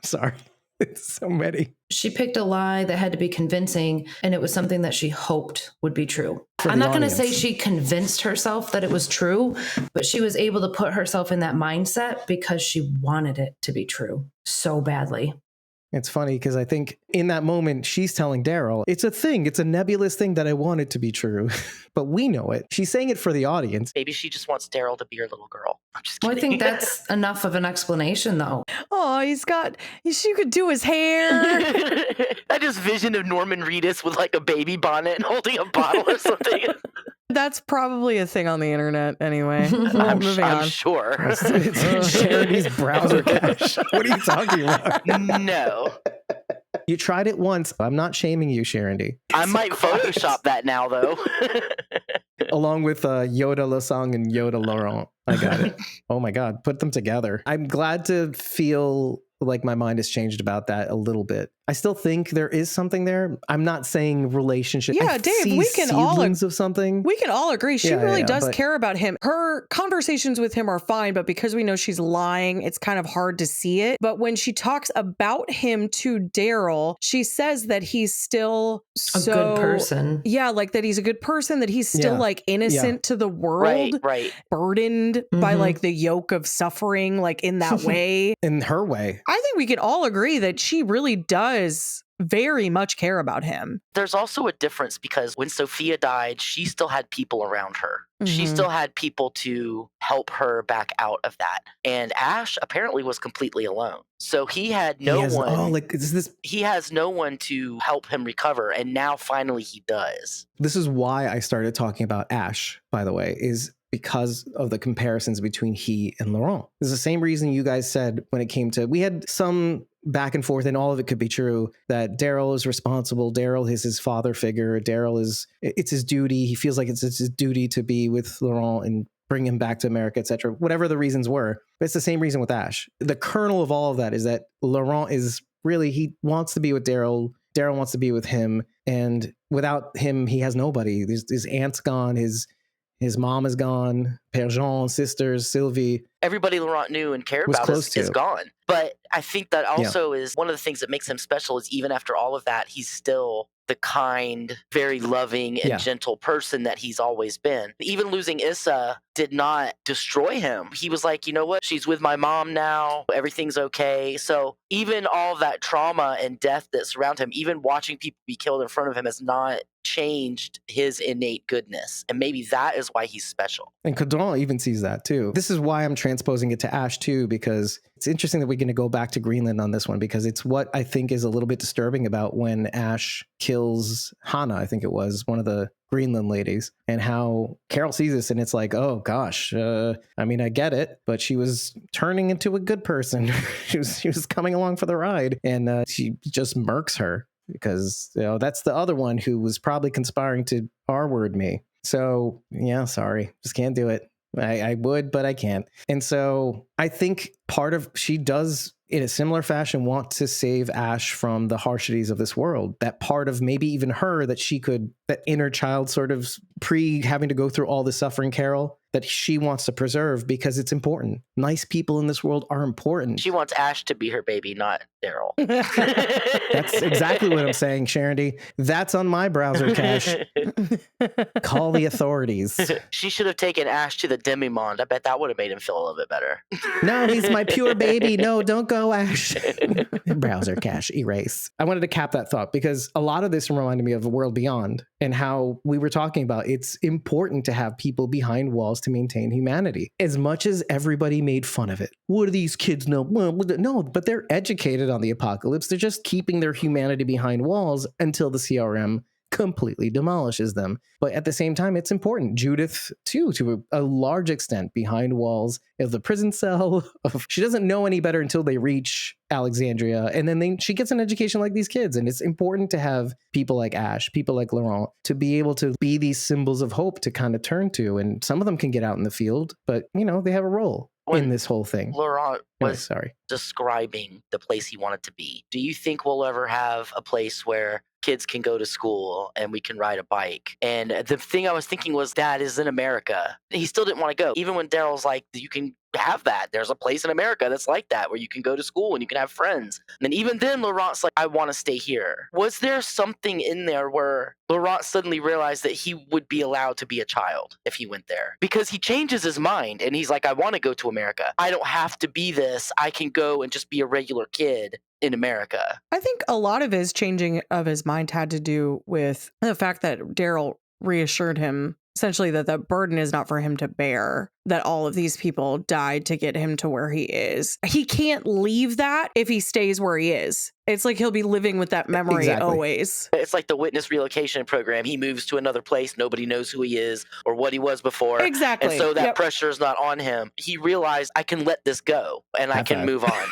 Sorry. It's so many. She picked a lie that had to be convincing, and it was something that she hoped would be true. I'm not going to say she convinced herself that it was true, but she was able to put herself in that mindset because she wanted it to be true so badly. It's funny because I think in that moment, she's telling Daryl, it's a thing. It's a nebulous thing that I want it to be true. But we know it. She's saying it for the audience. Maybe she just wants Daryl to be her little girl. I'm just Well, kidding. I think that's enough of an explanation, though. Oh, she could do his hair. I just vision of Norman Reedus with like a baby bonnet and holding a bottle or something. That's probably a thing on the internet anyway. I'm Moving on. sure. It's Charity's browser cache. What are you talking about? No. You tried it once. I'm not shaming you, Charity. I might Photoshop that now, though. Along with Yoda Lasang and Yoda Laurent. I got it. Oh my God. Put them together. I'm glad to feel like my mind has changed about that a little bit. I still think there is something there. I'm not saying relationship. Yeah, I Dave, see we can all seedlings of something. We can all agree she Yeah, really yeah, does but- care about him. Her conversations with him are fine, but because we know she's lying, it's kind of hard to see it. But when she talks about him to Daryl, she says that he's still A good person. Yeah, like that he's a good person, that he's still Yeah. like innocent to the world, Right. burdened by Mhm. like the yoke of suffering, like in that way. In her way. I think we can all agree that she really does very much care about him. There's also a difference because when Sophia died, she still had people around her. She Mhm. still had people to help her back out of that. And Ash apparently was completely alone. So he had no He has- one. Oh, like is this He has no one to help him recover. And now finally he does. This is why I started talking about Ash, by the way, is because of the comparisons between he and Laurent. It's the same reason you guys said when it came to, we had some back and forth, and all of it could be true, that Daryl is responsible. Daryl is his father figure. Daryl is, it's his duty. He feels like it's his duty to be with Laurent and bring him back to America, etc. Whatever the reasons were. But it's the same reason with Ash. The kernel of all of that is that Laurent is really, he wants to be with Daryl. Daryl wants to be with him. And without him, he has nobody. His aunt's gone. His mom is gone. Père Jean, sisters, Sylvie. Everybody Laurent knew and cared Was about close is to. gone. But I think that also is one of the things that makes him special is even after all of that, he's still the kind, very loving and Yeah. gentle person that he's always been. Even losing Issa did not destroy him. He was like, you know what? She's with my mom now. Everything's okay. So even all that trauma and death that surround him, even watching people be killed in front of him has not changed his innate goodness. And maybe that is why he's special. And Cadran even sees that too. This is why I'm transposing it to Ash too, because it's interesting that we're going to go back to Greenland on this one, because it's what I think is a little bit disturbing about when Ash kills Hannah, I think it was, one of the Greenland ladies, and how Carol sees this and it's like, oh gosh, I mean, I get it, but she was turning into a good person. she was coming along for the ride, and she just murks her because, you know, that's the other one who was probably conspiring to R-word me. So yeah, sorry, just can't do it. I would, but I can't. And so I think part of, she does in a similar fashion want to save Ash from the harshities of this world. That part of maybe even her that she could, that inner child sort of pre having to go through all the suffering, Carol, that she wants to preserve because it's important. Nice people in this world are important. She wants Ash to be her baby, not Daryl. That's exactly what I'm saying, Charity. That's on my browser cache. Call the authorities. She should have taken Ash to the Demimonde. I bet that would have made him feel a little bit better. No, he's my pure baby. No, don't go, Ash. Browser cache, erase. I wanted to cap that thought because a lot of this reminded me of The World Beyond and how we were talking about it's important to have people behind walls to maintain humanity. As much as everybody made fun of it. What do these kids know? Well, no, but they're educated on the apocalypse. They're just keeping their humanity behind walls until the CRM completely demolishes them. But at the same time, it's important. Judith, too, to a large extent, behind walls of the prison cell. She doesn't know any better until they reach Alexandria. And then she gets an education like these kids. And it's important to have people like Ash, people like Laurent, to be able to be these symbols of hope to kind of turn to. And some of them can get out in the field, but, you know, they have a role in this whole thing. Laurent Anyway, was sorry. describing the place he wanted to be. Do you think we'll ever have a place where kids can go to school and we can ride a bike? And the thing I was thinking was, Dad is in America. He still didn't want to go. Even when Daryl's like, you can have that. There's a place in America that's like that where you can go to school and you can have friends. And even then, Laurent's like, I want to stay here. Was there something in there where Laurent suddenly realized that he would be allowed to be a child if he went there? Because he changes his mind and he's like, I want to go to America. I don't have to be this. I can go and just be a regular kid in America. I think a lot of his changing of his mind had to do with the fact that Daryl reassured him essentially that the burden is not for him to bear, that all of these people died to get him to where he is. He can't leave that if he stays where he is. It's like he'll be living with that memory always. It's like the witness relocation program. He moves to another place. Nobody knows who he is or what he was before. Exactly. And so that pressure is not on him. He realized, I can let this go and I can move on.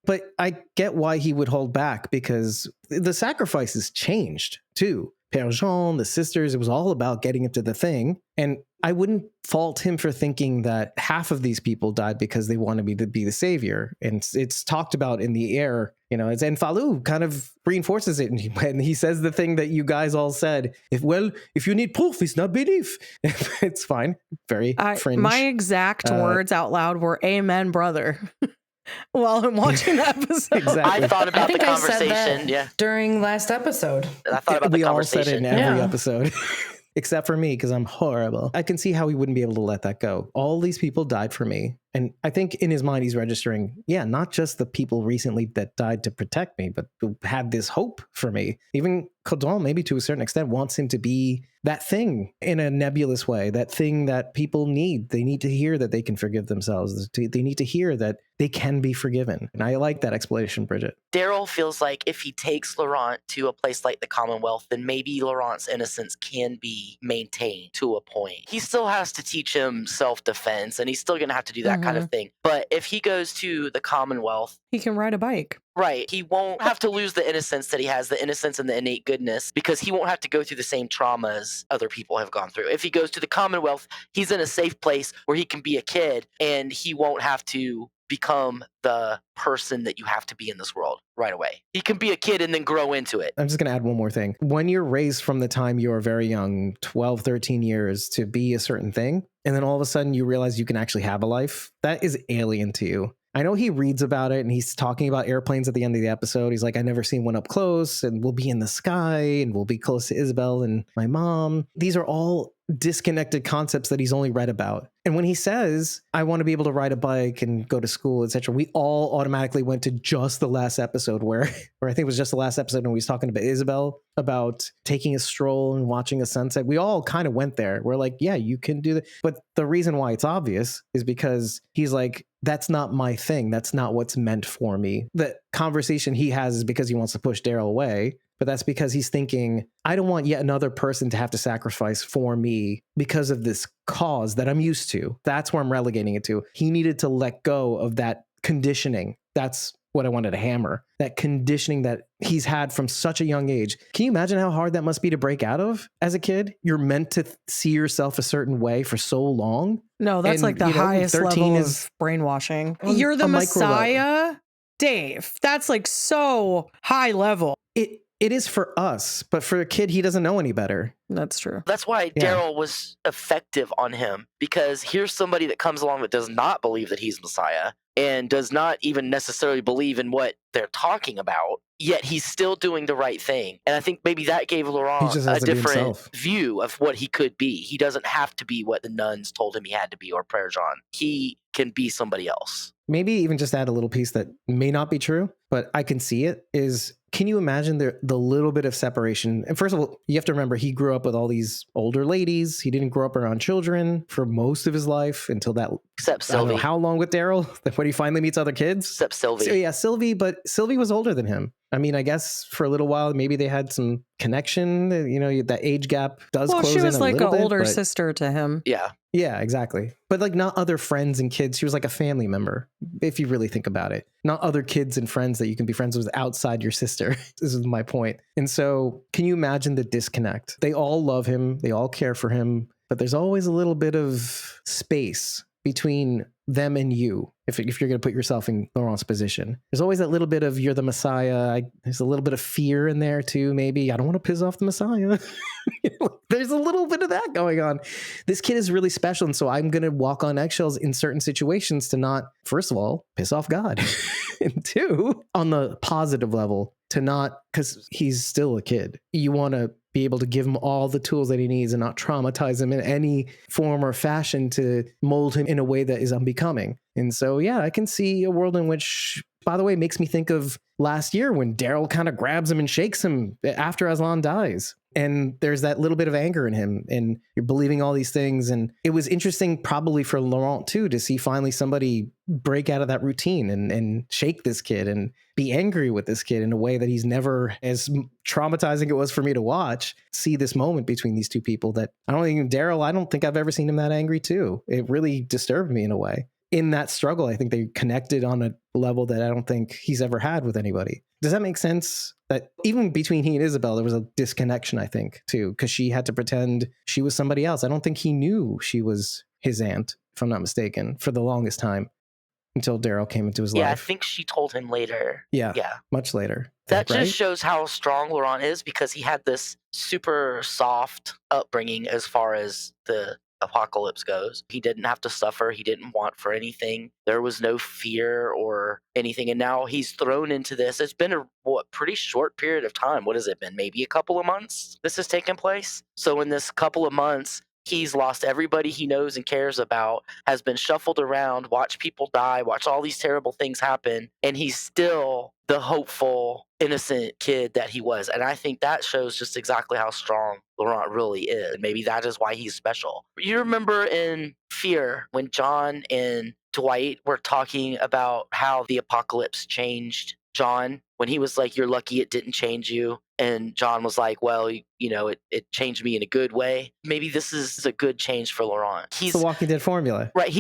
But I get why he would hold back, because the sacrifices changed too. Père Jean, the sisters, it was all about getting him to the thing. And I wouldn't fault him for thinking that half of these people died because they wanted me to be the savior. And it's talked about in the air, you know, and Falou kind of reinforces it. And he says the thing that you guys all said, if you need proof, it's not belief. It's fine. Very fringe. My exact words out loud were, amen, brother. While I'm watching the episode. Exactly. I thought about the conversation. I said that during last episode. I thought about the conversation. We all said it in every episode. Except for me, because I'm horrible. I can see how he wouldn't be able to let that go. All these people died for me. And I think in his mind, he's registering, not just the people recently that died to protect me, but who had this hope for me. Even Caudron, maybe to a certain extent, wants him to be that thing in a nebulous way, that thing that people need. They need to hear that they can forgive themselves. They need to hear that they can be forgiven. And I like that explanation, Bridget. Daryl feels like if he takes Laurent to a place like the Commonwealth, then maybe Laurent's innocence can be maintained to a point. He still has to teach him self-defense, and he's still going to have to do that kind of thing. But if he goes to the Commonwealth, he can ride a bike. Right. He won't have to lose the innocence that he has, the innocence and the innate goodness, because he won't have to go through the same traumas other people have gone through. If he goes to the Commonwealth, he's in a safe place where he can be a kid, and he won't have to become the person that you have to be in this world right away. He can be a kid and then grow into it. I'm just going to add one more thing. When you're raised from the time you're very young, 12, 13 years, to be a certain thing, and then all of a sudden you realize you can actually have a life, that is alien to you. I know he reads about it and he's talking about airplanes at the end of the episode. He's like, I never seen one up close, and we'll be in the sky and we'll be close to Isabel and my mom. These are all disconnected concepts that he's only read about. And when he says, I want to be able to ride a bike and go to school, etc., we all automatically went to just the last episode where I think it was just the last episode when he was talking about Isabel, about taking a stroll and watching a sunset. We all kind of went there. We're like, yeah, you can do that. But the reason why it's obvious is because he's like, that's not my thing. That's not what's meant for me. The conversation he has is because he wants to push Daryl away. But that's because he's thinking, I don't want yet another person to have to sacrifice for me because of this cause that I'm used to. That's where I'm relegating it to. He needed to let go of that conditioning. That's what I wanted to hammer. That conditioning that he's had from such a young age. Can you imagine how hard that must be to break out of as a kid? You're meant to see yourself a certain way for so long. No, that's like the highest level of brainwashing. You're the Messiah, Dave. That's like so high level. It is for us, but for a kid, he doesn't know any better. That's true. That's why Daryl was effective on him, because here's somebody that comes along that does not believe that he's Messiah and does not even necessarily believe in what they're talking about, yet he's still doing the right thing. And I think maybe that gave Laurent a different view of what he could be. He doesn't have to be what the nuns told him he had to be, or Père Jean. He can be somebody else. Maybe even just add a little piece that may not be true, but I can see it, is, can you imagine the little bit of separation? And first of all, you have to remember he grew up with all these older ladies. He didn't grow up around children for most of his life until that. Except Sylvie. I don't know how long with Daryl, when he finally meets other kids. Except Sylvie. So yeah, Sylvie, but Sylvie was older than him. I mean, I guess for a little while, maybe they had some connection. You know, that age gap does close in a little bit. Well, she was like an older sister to him. Yeah. Yeah, exactly. But like not other friends and kids. She was like a family member, if you really think about it. Not other kids and friends that you can be friends with outside your sister. This is my point. And so can you imagine the disconnect? They all love him. They all care for him. But there's always a little bit of space between them and you, if you're going to put yourself in Laurent's position. There's always that little bit of, you're the Messiah. There's a little bit of fear in there too, maybe. I don't want to piss off the Messiah. There's a little bit of that going on. This kid is really special, and so I'm going to walk on eggshells in certain situations to not, first of all, piss off God. And two, on the positive level, to not, because he's still a kid. You want to be able to give him all the tools that he needs and not traumatize him in any form or fashion to mold him in a way that is unbecoming. And so, yeah, I can see a world in which by the way, makes me think of last year when Daryl kind of grabs him and shakes him after Aslan dies. And there's that little bit of anger in him, and you're believing all these things. And it was interesting probably for Laurent too, to see finally somebody break out of that routine and shake this kid and be angry with this kid in a way that he's never, as traumatizing it was for me to watch, see this moment between these two people that I don't think I've ever seen him that angry too. It really disturbed me in a way. In that struggle, I think they connected on a level that I don't think he's ever had with anybody. Does that make sense? That even between he and Isabel, there was a disconnection, I think, too, because she had to pretend she was somebody else. I don't think he knew she was his aunt, if I'm not mistaken, for the longest time until Daryl came into his life. Yeah, I think she told him later. Yeah, Yeah. much later. That right? just shows how strong Laurent is, because he had this super soft upbringing as far as the apocalypse goes. He didn't have to suffer. He didn't want for anything. There was no fear or anything. And now he's thrown into this. It's been a pretty short period of time. What has it been? Maybe a couple of months this has taken place. So in this couple of months, he's lost everybody he knows and cares about, has been shuffled around, watched people die, watched all these terrible things happen, and he's still the hopeful, innocent kid that he was. And I think that shows just exactly how strong Laurent really is. Maybe that is why he's special. You remember in Fear when John and Dwight were talking about how the apocalypse changed John, when he was like, "You're lucky it didn't change you." And John was like, "Well, it changed me in a good way." Maybe this is a good change for Laurent. It's the Walking Dead formula. Right.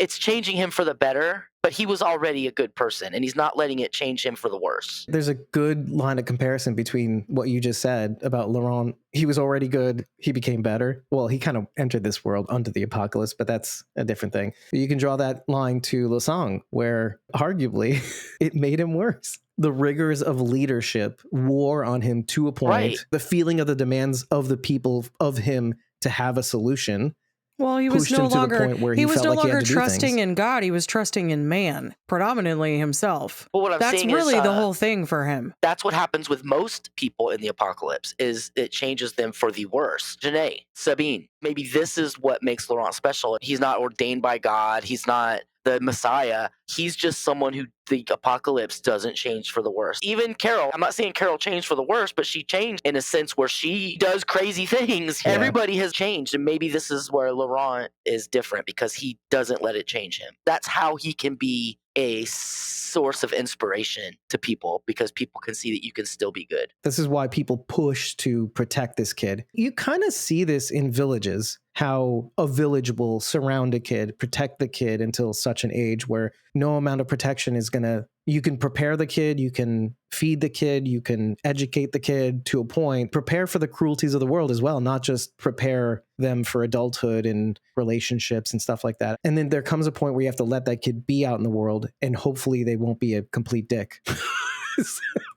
It's changing him for the better, but he was already a good person, and he's not letting it change him for the worse. There's a good line of comparison between what you just said about Laurent. He was already good. He became better. Well, he kind of entered this world under the apocalypse, but that's a different thing. You can draw that line to Lasang, where arguably it made him worse. The rigors of leadership wore on him to a point. Right. The feeling of the demands of the people of him to have a solution. Well, he was pushed no him to the longer point where he was felt no like he had longer to do trusting things. in God. He was trusting in man, predominantly himself. But what I'm That's saying really is, the whole thing for him. that's what happens with most people in the apocalypse, is it changes them for the worse. Janae, Sabine, maybe this is what makes Laurent special. He's not ordained by God. He's not the Messiah. He's just someone who the apocalypse doesn't change for the worse. Even Carol, I'm not saying Carol changed for the worse, but she changed in a sense where she does crazy things. Yeah. Everybody has changed, and maybe this is where Laurent is different, because he doesn't let it change him. That's how he can be a source of inspiration to people, because people can see that you can still be good. This is why people push to protect this kid. You kind of see this in villages, how a village will surround a kid, protect the kid until such an age where no amount of protection is going to, you can prepare the kid, you can feed the kid, you can educate the kid to a point, prepare for the cruelties of the world as well, not just prepare them for adulthood and relationships and stuff like that. And then there comes a point where you have to let that kid be out in the world, and hopefully they won't be a complete dick.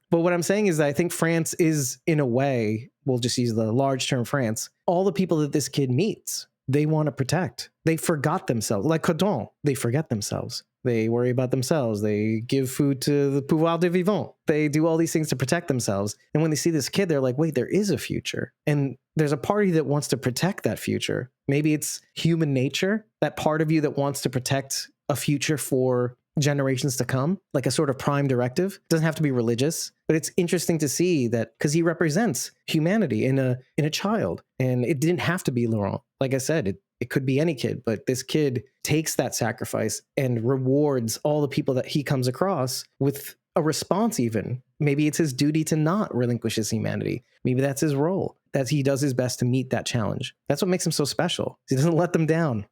But what I'm saying is that I think France is, in a way, we'll just use the large term France, all the people that this kid meets, they want to protect. They forgot themselves. Like Codon, they forget themselves. They worry about themselves. They give food to the Pouvoir de Vivant. They do all these things to protect themselves. And when they see this kid, they're like, wait, there is a future. And there's a party that wants to protect that future. Maybe it's human nature, that part of you that wants to protect a future for generations to come, like a sort of prime directive. It doesn't have to be religious, but it's interesting to see that, because he represents humanity in a child. And it didn't have to be Laurent. Like I said, it could be any kid, but this kid takes that sacrifice and rewards all the people that he comes across with a response even. Maybe it's his duty to not relinquish his humanity. Maybe that's his role, that he does his best to meet that challenge. That's what makes him so special. He doesn't let them down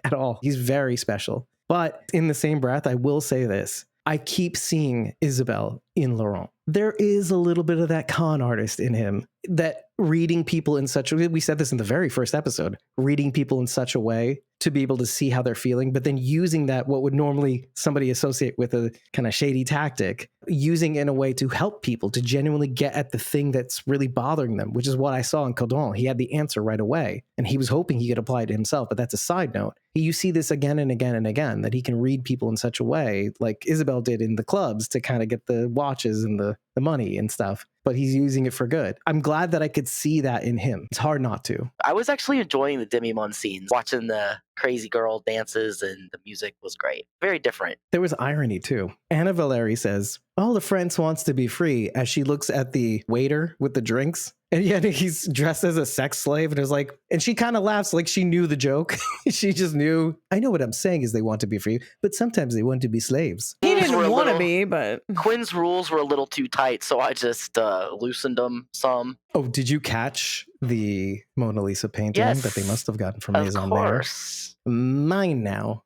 at all. He's very special. But in the same breath, I will say this. I keep seeing Isabel in Laurent. There is a little bit of that con artist in him, that reading people in such a way, we said this in the very first episode, reading people in such a way to be able to see how they're feeling, but then using that, what would normally somebody associate with a kind of shady tactic, using in a way to help people to genuinely get at the thing that's really bothering them, which is what I saw in Codon. He had the answer right away, and he was hoping he could apply it to himself, but that's a side note. You see this again and again and again, that he can read people in such a way, like Isabel did in the clubs, to kind of get the watches and the the money and stuff, but he's using it for good. I'm glad that I could see that in him. It's hard not to. I was actually enjoying the demi-monde scenes, watching the crazy girl dances, and the music was great. Very different. There was irony too. Anna Valeri says, all of France wants to be free, as she looks at the waiter with the drinks. And yet he's dressed as a sex slave, and it was like, and she kind of laughs like she knew the joke. She just knew. I know what I'm saying is they want to be free, but sometimes they want to be slaves. He Rules were didn't a want to little- be, but Quinn's rules were a little too tight, so I just loosened them some. Oh, did you catch the Mona Lisa painting Yes, that they must have gotten from Of Maison Mare? course. Mine now.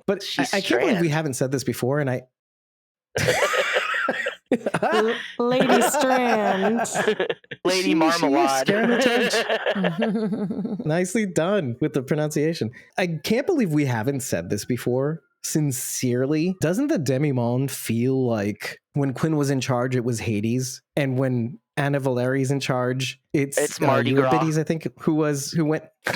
But I She's can't believe we Strand. haven't said this before, and I. Lady Strand. Lady She is Marmalade. scaring the Nicely done with the pronunciation. I can't believe we haven't said this before. Sincerely, doesn't the demi-monde feel like when Quinn was in charge, it was Hades, and when Anna Valeri's in charge, it's Mardi Gras. Euripides, I think, who went. So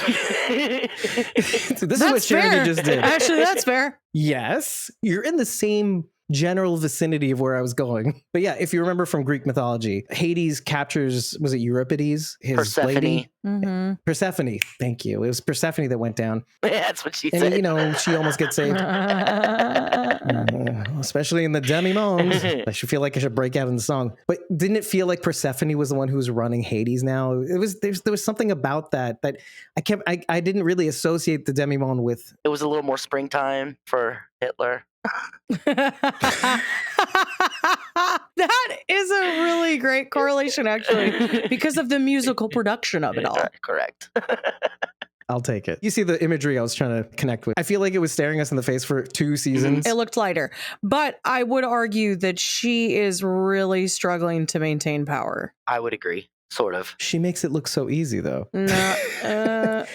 this is what That's Sharon fair. just did. Actually, that's fair. Yes, you're in the same general vicinity of where I was going. But yeah, if you remember from Greek mythology, Hades captures, was it Euripides? His Persephone. lady? Mm-hmm. Persephone. Thank you. It was Persephone that went down. That's what she And, said. you know, she almost gets saved. Especially in the demi-monde. I should feel like I should break out in the song. But didn't it feel like Persephone was the one who was running Hades now? There was something about that I didn't really associate the demi-monde with. It was a little more springtime for Hitler. That is a really great correlation, actually, because of the musical production of it all. Correct. I'll take it. You see the imagery I was trying to connect with. I feel like it was staring us in the face for 2 seasons. It looked lighter, but I would argue that she is really struggling to maintain power. I would agree. Sort of. She makes it look so easy, though. No,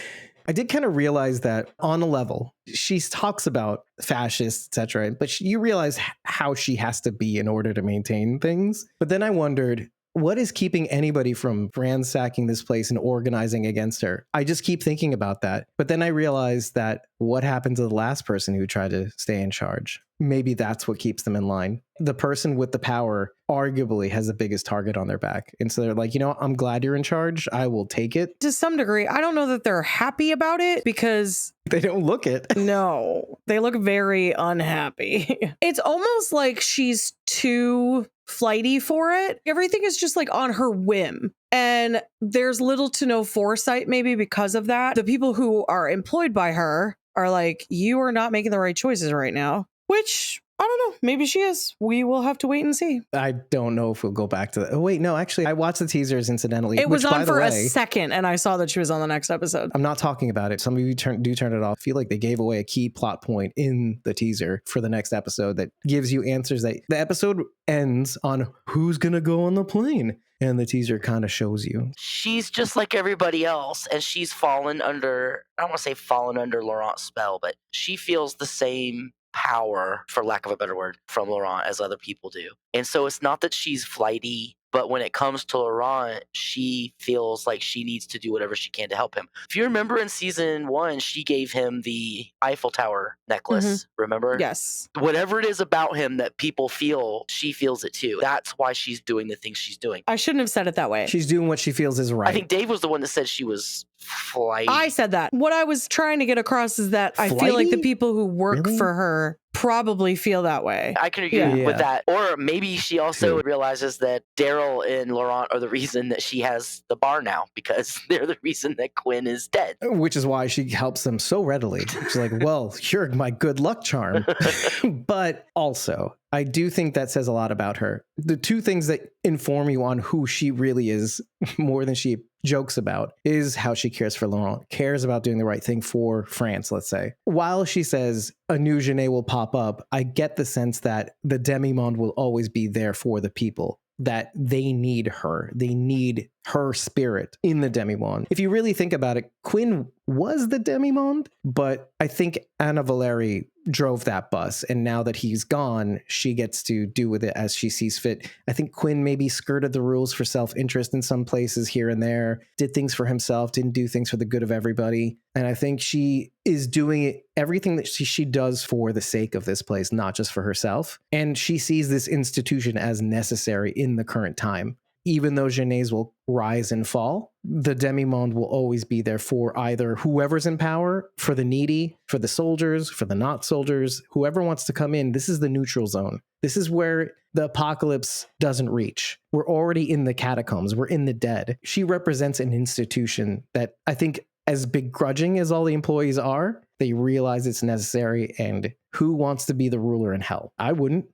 I did kind of realize that on a level, she talks about fascists, etc., but you realize how she has to be in order to maintain things. But then I wondered, what is keeping anybody from ransacking this place and organizing against her? I just keep thinking about that. But then I realized that what happened to the last person who tried to stay in charge? Maybe that's what keeps them in line. The person with the power arguably has the biggest target on their back. And so they're like, you know, I'm glad you're in charge. I will take it. to some degree, I don't know that they're happy about it because They don't look it. no, they look very unhappy. It's almost like she's too flighty for it. Everything is just like on her whim. And there's little to no foresight, maybe because of that. The people who are employed by her are like, you are not making the right choices right now, which I don't know. Maybe she is. We will have to wait and see. I don't know if we'll go back to that. Oh, wait, no, actually, I watched the teasers incidentally. It was which, by on the for a way, second, and I saw that she was on the next episode. I'm not talking about it. Some of you do turn it off. I feel like they gave away a key plot point in the teaser for the next episode that gives you answers. That the episode ends on who's going to go on the plane. And the teaser kind of shows you. She's just like everybody else, and she's fallen under, I don't want to say fallen under Laurent's spell, but she feels the same power, for lack of a better word, from Laurent as other people do. And so it's not that she's flighty, but when it comes to Laurent, she feels like she needs to do whatever she can to help him. If you remember in season 1, she gave him the Eiffel Tower necklace, remember? Yes. Whatever it is about him that people feel, she feels it too. That's why she's doing the things she's doing. I shouldn't have said it that way. She's doing what she feels is right. I think Dave was the one that said she was flighty. I said that. What I was trying to get across is that I feel like the Flighty? people who work Really? for her probably feel that way. I can agree Yeah. with that. Or maybe she also True. realizes that Daryl and Laurent are the reason that she has the bar now, because they're the reason that Quinn is dead. Which is why she helps them so readily. She's like, well, you're my good luck charm. But also, I do think that says a lot about her. The two things that inform you on who she really is more than she jokes about is how she cares for Laurent, cares about doing the right thing for France, let's say. While she says a new Genet will pop up, I get the sense that the demi-monde will always be there for the people, that they need her. They need her spirit in the demi-monde. If you really think about it, Quinn was the demi-monde, but I think Anna Valeri drove that bus. And now that he's gone, she gets to do with it as she sees fit. I think Quinn maybe skirted the rules for self-interest in some places here and there, did things for himself, didn't do things for the good of everybody. And I think she is doing everything that she does for the sake of this place, not just for herself. And she sees this institution as necessary in the current time. Even though Genèse will rise and fall, the demi-monde will always be there for either whoever's in power, for the needy, for the soldiers, for the not soldiers, whoever wants to come in. This is the neutral zone. This is where the apocalypse doesn't reach. We're already in the catacombs. We're in the dead. She represents an institution that I think, as begrudging as all the employees are, they realize it's necessary. And who wants to be the ruler in hell? I wouldn't.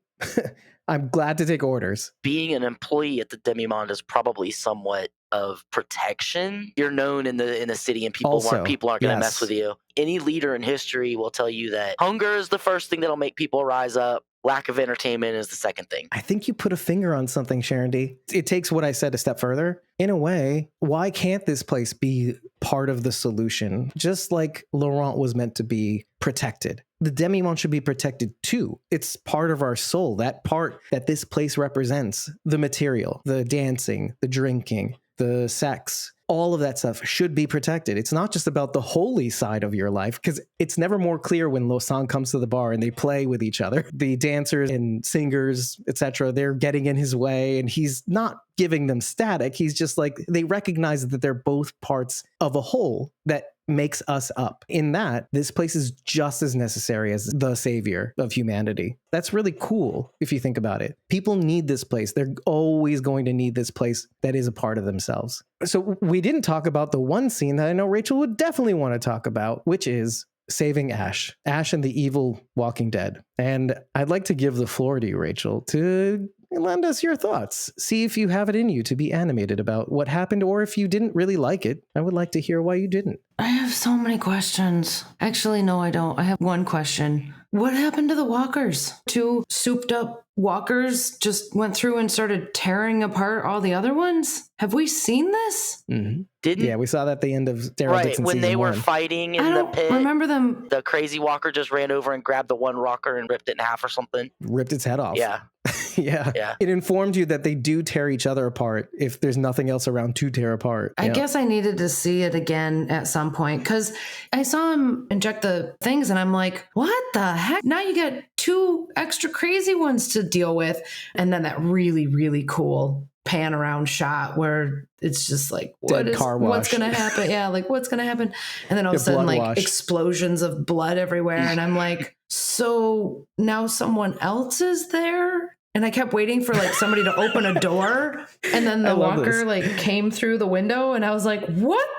I'm glad to take orders. Being an employee at the demi-monde is probably somewhat of protection. You're known in the city, and people aren't going to mess with you. Any leader in history will tell you that hunger is the first thing that'll make people rise up. Lack of entertainment is the second thing. I think you put a finger on something, Sharon D. It takes what I said a step further. In a way, why can't this place be part of the solution? Just like Laurent was meant to be protected. The demi-monde should be protected too. It's part of our soul, that part that this place represents. The material, the dancing, the drinking, the sex, all of that stuff should be protected. It's not just about the holy side of your life, because it's never more clear when Lausanne comes to the bar and they play with each other. The dancers and singers, etc., they're getting in his way, and he's not giving them static. He's just like, they recognize that they're both parts of a whole that makes us up. In that, this place is just as necessary as the savior of humanity. That's really cool if you think about it. People need this place. They're always going to need this place that is a part of themselves. So we didn't talk about the one scene that I know Rachel would definitely want to talk about, which is saving Ash and the evil Walking Dead. And I'd like to give the floor to you, Rachel, to lend us your thoughts. See if you have it in you to be animated about what happened, or if you didn't really like it, I would like to hear why you didn't. I have so many questions. Actually, no, I don't. I have one question. What happened to the walkers? Two souped up walkers just went through and started tearing apart all the other ones? Have we seen this? Mm-hmm. Didn't? Yeah, we saw that at the end of Daryl Dixon when they were one. fighting in I the don't pit. remember them. The crazy walker just ran over and grabbed the one walker and ripped it in half or something. Ripped its head off. Yeah. Yeah. It informed you that they do tear each other apart if there's nothing else around to tear apart. I guess I needed to see it again at some point, because I saw him inject the things and I'm like, what the heck? Now you got two extra crazy ones to deal with. And then that really, really cool pan around shot where it's just like, what's going to happen? Yeah, like what's going to happen? And then all of a sudden, like explosions of blood everywhere. And I'm like, so now someone else is there? And I kept waiting for like somebody to open a door, and then the walker like came through the window, and I was like, what?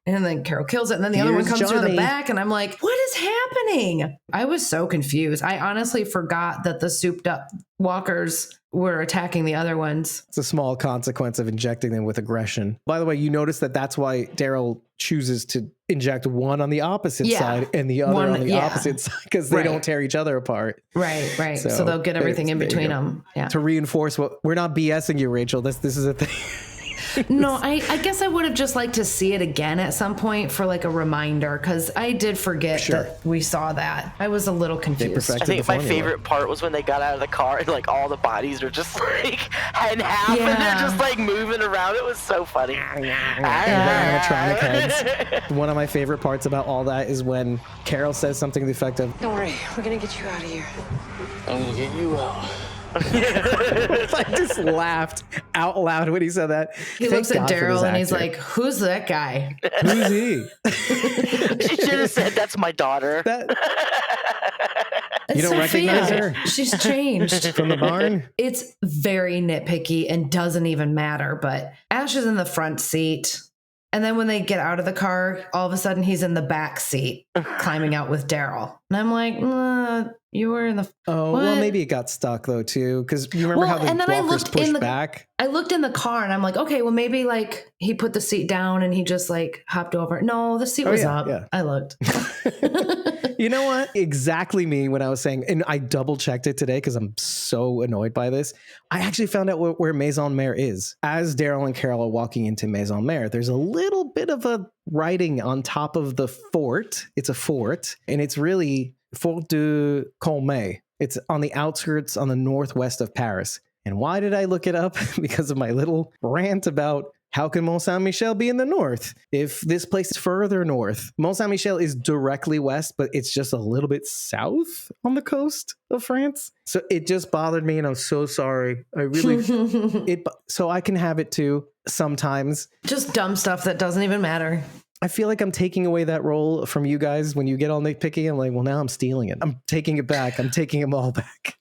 And then Carol kills it, and then the other one comes through the back, and I'm like, what is happening? I was so confused. I honestly forgot that the souped up walkers were attacking the other ones. It's a small consequence of injecting them with aggression. By the way, you notice that's why Daryl chooses to inject one on the opposite side and the other on the opposite side, because they don't tear each other apart. Right. So they'll get everything in between them. Yeah. To reinforce we're not BSing you, Rachel. This is a thing. No, I guess I would have just liked to see it again at some point for like a reminder, because I did forget that we saw that. I was a little confused. I think my favorite part was when they got out of the car and like all the bodies are just like in half and they're just like moving around. It was so funny. Animatronic heads. One of my favorite parts about all that is when Carol says something to the effect of, "Don't worry, we're gonna get you out of here. I'm gonna get you out." I just laughed out loud when he said that. He looks at Daryl and he's like, who's that guy? Who's he? She should have said, that's my daughter. You don't recognize her? She's changed. From the barn? It's very nitpicky and doesn't even matter, but Ash is in the front seat. And then when they get out of the car, all of a sudden he's in the back seat climbing out with Daryl. And I'm like, you were in the... Oh, well, maybe it got stuck though too. Because you remember how the walkers pushed back? I looked in the car and I'm like, okay, well maybe like he put the seat down and he just like hopped over. No, the seat was up. Yeah. I looked. You know what? Exactly me when I was saying, and I double checked it today because I'm so annoyed by this. I actually found out where Maison Mère is. As Daryl and Carol are walking into Maison Mère, there's a little bit of a writing on top of the fort. It's a fort, and it's really Fort de Colmay. It's on the outskirts on the northwest of Paris. And why did I look it up? Because of my little rant about how can Mont Saint-Michel be in the north if this place is further north? Mont Saint-Michel is directly west, but it's just a little bit south on the coast of France. So it just bothered me, and I'm so sorry. I really, so I can have it too sometimes. Just dumb stuff that doesn't even matter. I feel like I'm taking away that role from you guys when you get all nitpicky. I'm like, well, now I'm stealing it. I'm taking it back. I'm taking them all back.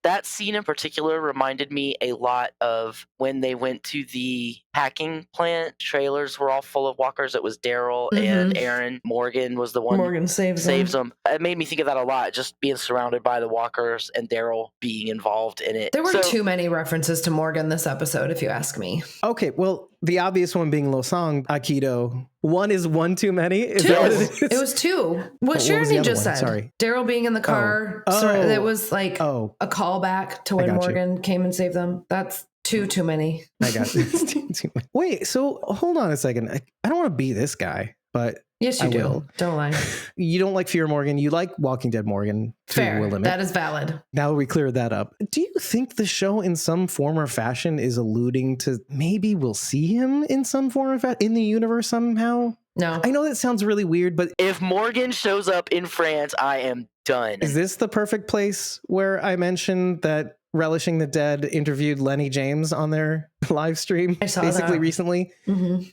That scene in particular reminded me a lot of when they went to the packing plant. Trailers were all full of walkers. It was Daryl and Aaron. Morgan was the one Morgan saves them. It made me think of that a lot, just being surrounded by the walkers and Daryl being involved in it. There weren't too many references to Morgan this episode, if you ask me. Okay, well, the obvious one being Losang, Aikido. One is one too many? Is two. That what it is? It was two. What Sharony just said. Sorry. Daryl being in the car. That was like a callback to when Morgan came and saved them. That's too many. I got it. Wait, so hold on a second. I don't want to be this guy, but yes, you do. Don't lie. You don't like Fear Morgan. You like Walking Dead Morgan. Fair. That is valid. Now we cleared that up. Do you think the show in some form or fashion is alluding to maybe we'll see him in some form or fashion in the universe somehow? No. I know that sounds really weird, but if Morgan shows up in France, I am done. Is this the perfect place where I mentioned that Relishing the Dead interviewed Lenny James on their live stream basically recently?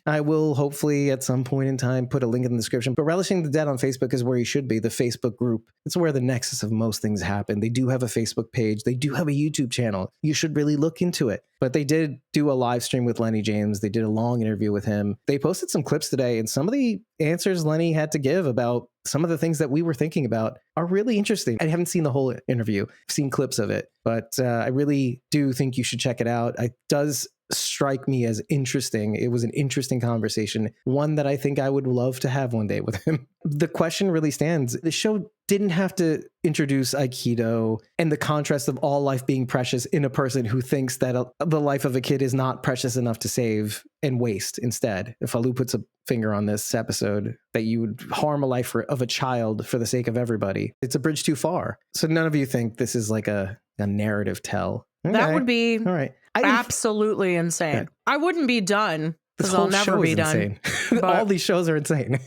I will hopefully at some point in time put a link in the description, but Relishing the Dead on Facebook is where you should be, the Facebook group. It's where the nexus of most things happen. They do have a Facebook page. They do have a YouTube channel. You should really look into it. But they did do a live stream with Lenny James. They did a long interview with him. They posted some clips today, and some of the answers Lenny had to give about some of the things that we were thinking about are really interesting. I haven't seen the whole interview. I've seen clips of it, but I really do think you should check it out. It does strike me as interesting. It was an interesting conversation, one that I think I would love to have one day with him. The question really stands. The show didn't have to introduce Aikido and the contrast of all life being precious in a person who thinks that the life of a kid is not precious enough to save and waste instead. If Alou puts a finger on this episode, that you would harm a life of a child for the sake of everybody, it's a bridge too far. So none of you think this is like a narrative tell? Okay. That would be all right. Absolutely insane. Okay. I wouldn't be done because I'll never be done. But all these shows are insane.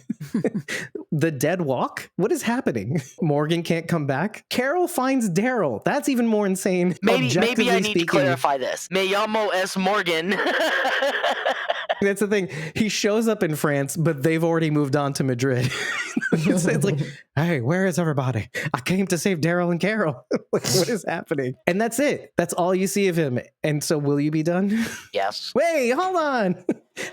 The Dead Walk? What is happening? Morgan can't come back. Carol finds Daryl. That's even more insane. Maybe I need to clarify this. Me llamo es Morgan. That's the thing. He shows up in France, but they've already moved on to Madrid. It's like, hey, where is everybody? I came to save Daryl and Carol. What is happening? And that's it. That's all you see of him. And so will you be done? Yes. Wait, hold on.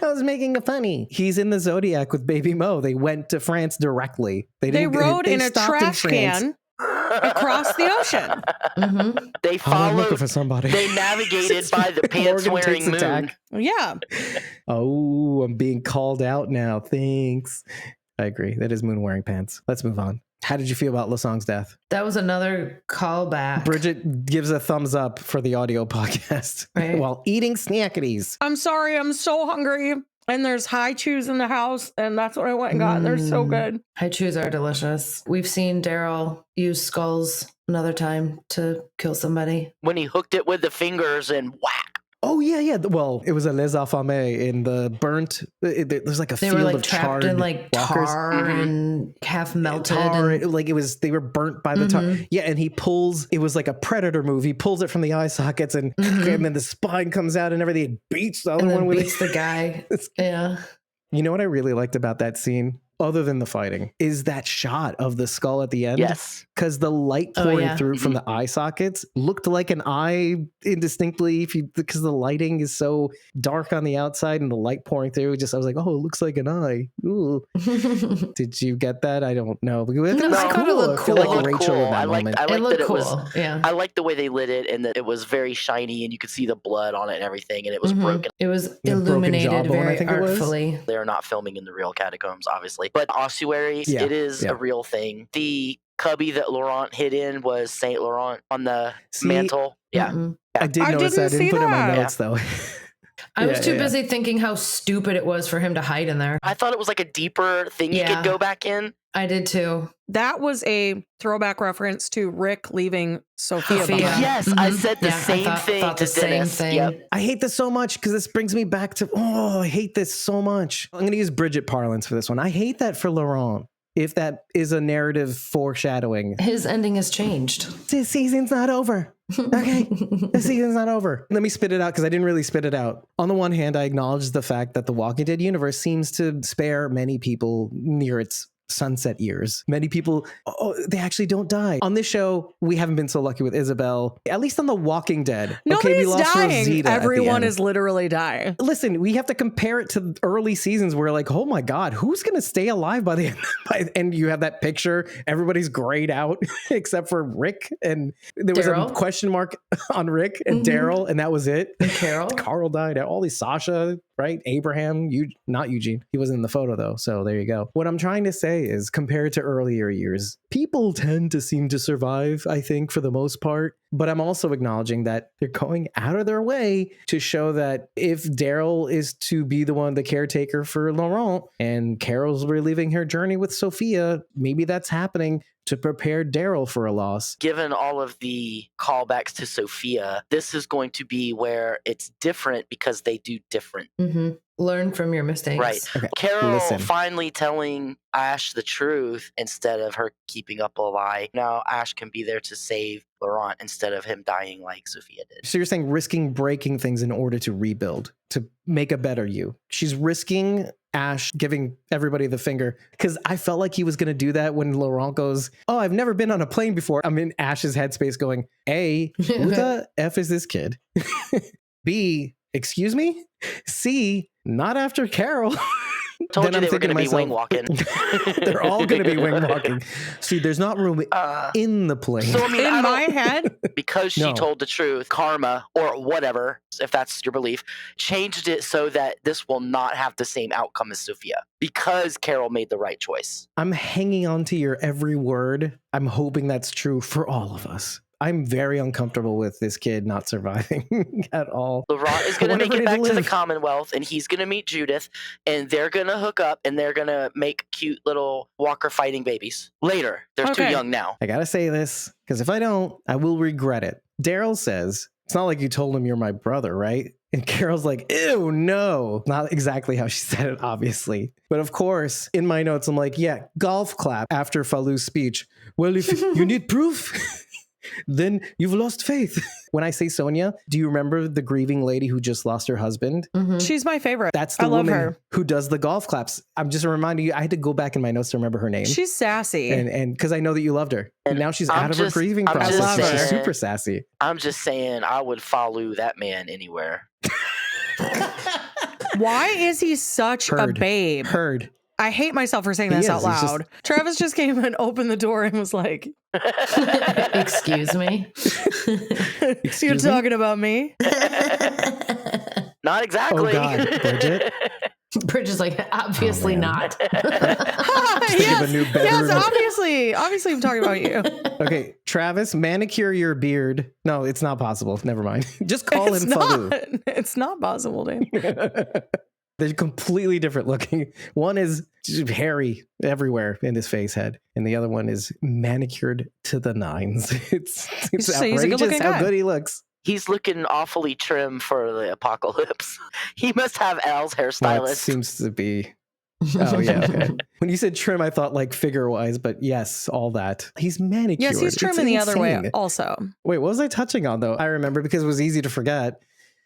I was making a funny. He's in the Zodiac with Baby Mo. They went to France directly. They rode in a trash can across the ocean. They followed. I'm looking for somebody. They navigated by the pants-wearing moon. Yeah. Oh, I'm being called out now. Thanks. I agree. That is moon wearing pants. Let's move on. How did you feel about Losang's death? That was another callback. Bridget gives a thumbs up for the audio podcast while eating snackities. I'm sorry. I'm so hungry. And there's high chews in the house. And that's what I went and got. And they're so good. High chews are delicious. We've seen Daryl use skulls another time to kill somebody. When he hooked it with the fingers and whack. Oh, yeah. Well, it was a Les Affamés in the burnt. There's like a field like of charred in like tar and half melted. They were burnt by the tar. Yeah, and he pulls, it was like a Predator move. He pulls it from the eye sockets and then the spine comes out and everything. It beats the other one with beats the guy. Yeah. You know what I really liked about that scene? Other than the fighting, is that shot of the skull at the end. Yes. Because the light pouring through from the eye sockets looked like an eye indistinctly because the lighting is so dark on the outside and the light pouring through. I was like, oh, it looks like an eye. Ooh. Did you get that? I don't know. I thought it looked cool. I feel like Rachel in that moment. I liked that it cool. was. Yeah. I liked the way they lit it and that it was very shiny and you could see the blood on it and everything and it was broken. It was illuminated very artfully. They're not filming in the real catacombs, obviously, but ossuaries, it is a real thing. The cubby that Laurent hid in was Saint Laurent on the mantle. Yeah. I did notice that. I didn't put it in my notes though. I was too busy thinking how stupid it was for him to hide in there. I thought it was like a deeper thing you could go back in. I did too. That was a throwback reference to Rick leaving Sophia Sophia. behind. Yes, I said the same thing thought to the same Dennis. thing. Yep. I hate this so much because this brings me back to, I hate this so much. I'm going to use Bridget parlance for this one. I hate that for Laurent. If that is a narrative foreshadowing. His ending has changed. This season's not over. Okay, the season's not over. Let me spit it out because I didn't really spit it out. On the one hand, I acknowledge the fact that the Walking Dead universe seems to spare many people near its sunset years. Many people, they actually don't die. On this show, we haven't been so lucky with Isabel. At least on The Walking Dead. Nobody's we lost dying. Rosita at the Everyone end. is literally dying. Listen, we have to compare it to early seasons where like, oh my God, who's going to stay alive by the end? And you have that picture, everybody's grayed out except for Rick. And there was Daryl. a question mark on Rick and Daryl, and that was it. And Carol. Carl died. All these Sasha, right? Abraham, not Eugene. He wasn't in the photo though. So there you go. What I'm trying to say is compared to earlier years, people tend to seem to survive, I think, for the most part. But I'm also acknowledging that they're going out of their way to show that if Daryl is to be the one, the caretaker for Laurent, and Carol's reliving her journey with Sophia, maybe that's happening to prepare Daryl for a loss. Given all of the callbacks to Sophia, this is going to be where it's different because they do different. Mm-hmm. Learn from your mistakes. Right. Okay, Carol listen. finally telling Ash the truth instead of her keeping up a lie. Now Ash can be there to save Laurent instead of him dying like Sophia did. So you're saying risking breaking things in order to rebuild, to make a better you. She's risking Ash giving everybody the finger because I felt like he was going to do that when Laurent goes, oh, I've never been on a plane before. I'm in Ash's headspace going, A, who the F is this kid? B, excuse me? C, not after Carol. Told Then you I'm they were thinking going to to be wing myself, walking. They're all going to be wing walking. See, there's not room in the plane. So I mean, In my head, because she No. told the truth, karma or whatever, if that's your belief, changed it so that this will not have the same outcome as Sophia because Carol made the right choice. I'm hanging on to your every word. I'm hoping that's true for all of us. I'm very uncomfortable with this kid not surviving at all. Laurent is going to make Whatever it back to the live. Commonwealth, and he's going to meet Judith, and they're going to hook up, and they're going to make cute little Walker fighting babies. Later. They're too Okay. young now. I gotta say this, because if I don't, I will regret it. Daryl says, it's not like you told him you're my brother, right? And Carol's like, ew, no. Not exactly how she said it, obviously. But of course, in my notes, I'm like, yeah, golf clap after Falu's speech. Well, if you need proof, then you've lost faith. When I say Sonia, do you remember the grieving lady who just lost her husband? Mhm. she's my favorite. That's the I love woman her. who does the golf claps. I'm just reminding you, I had to go back in my notes to remember her name. She's sassy. and because I know that you loved her. And now she's I'm out of her just- grieving I'm process. just So she's saying- super sassy. I'm just saying I would follow that man anywhere. Why is he such Heard. a babe? Heard. I hate myself for saying He this is. out He's just- loud. Travis just came and opened the door and was like, Excuse me. "You're Excuse me? talking about me?" Not exactly. Oh God, Bridget. Bridge is like, obviously man. not. Think of a new yes, bedroom. obviously, I'm talking about you. Okay, Travis, manicure your beard. No, it's not possible. Never mind. Just call It's him not. Falu. It's not possible, dude. They're completely different looking. One is just hairy everywhere in his face head, and the other one is manicured to the nines. It's So he's a outrageous good-looking how guy. good he looks. He's looking awfully trim for the apocalypse. He must have Al's Well, it hairstylist. seems to be. Oh yeah. Okay. When you said trim, I thought like figure wise, but yes, all that. He's manicured. Yes, he's It's trimming the other way insane. also. Wait, what was I touching on though? I remember because it was easy to forget.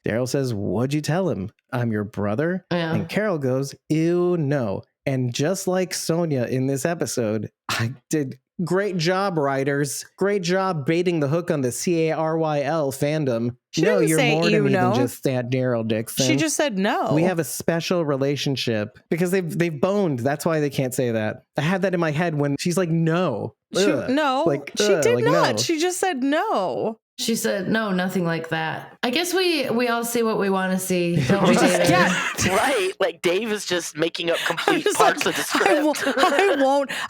Daryl says, "What'd you tell him? I'm your brother." Yeah. And Carol goes, "Ew, no." And just like Sonia in this episode, I did great job, writers. Great job baiting the hook on the CARYL fandom. She No, didn't you're say more to ew, me no. than just that Daryl Dixon. She just said no. We have a special relationship because they've boned. That's why they can't say that. I had that in my head when she's like, "No, ugh." no, Like, she ugh, did like, not. no. She just said no. She said, no, nothing like that. I guess we all see what we want to see. Don't we, We just David? get- Right. Like Dave is just making up I'm complete just parts like, of the script.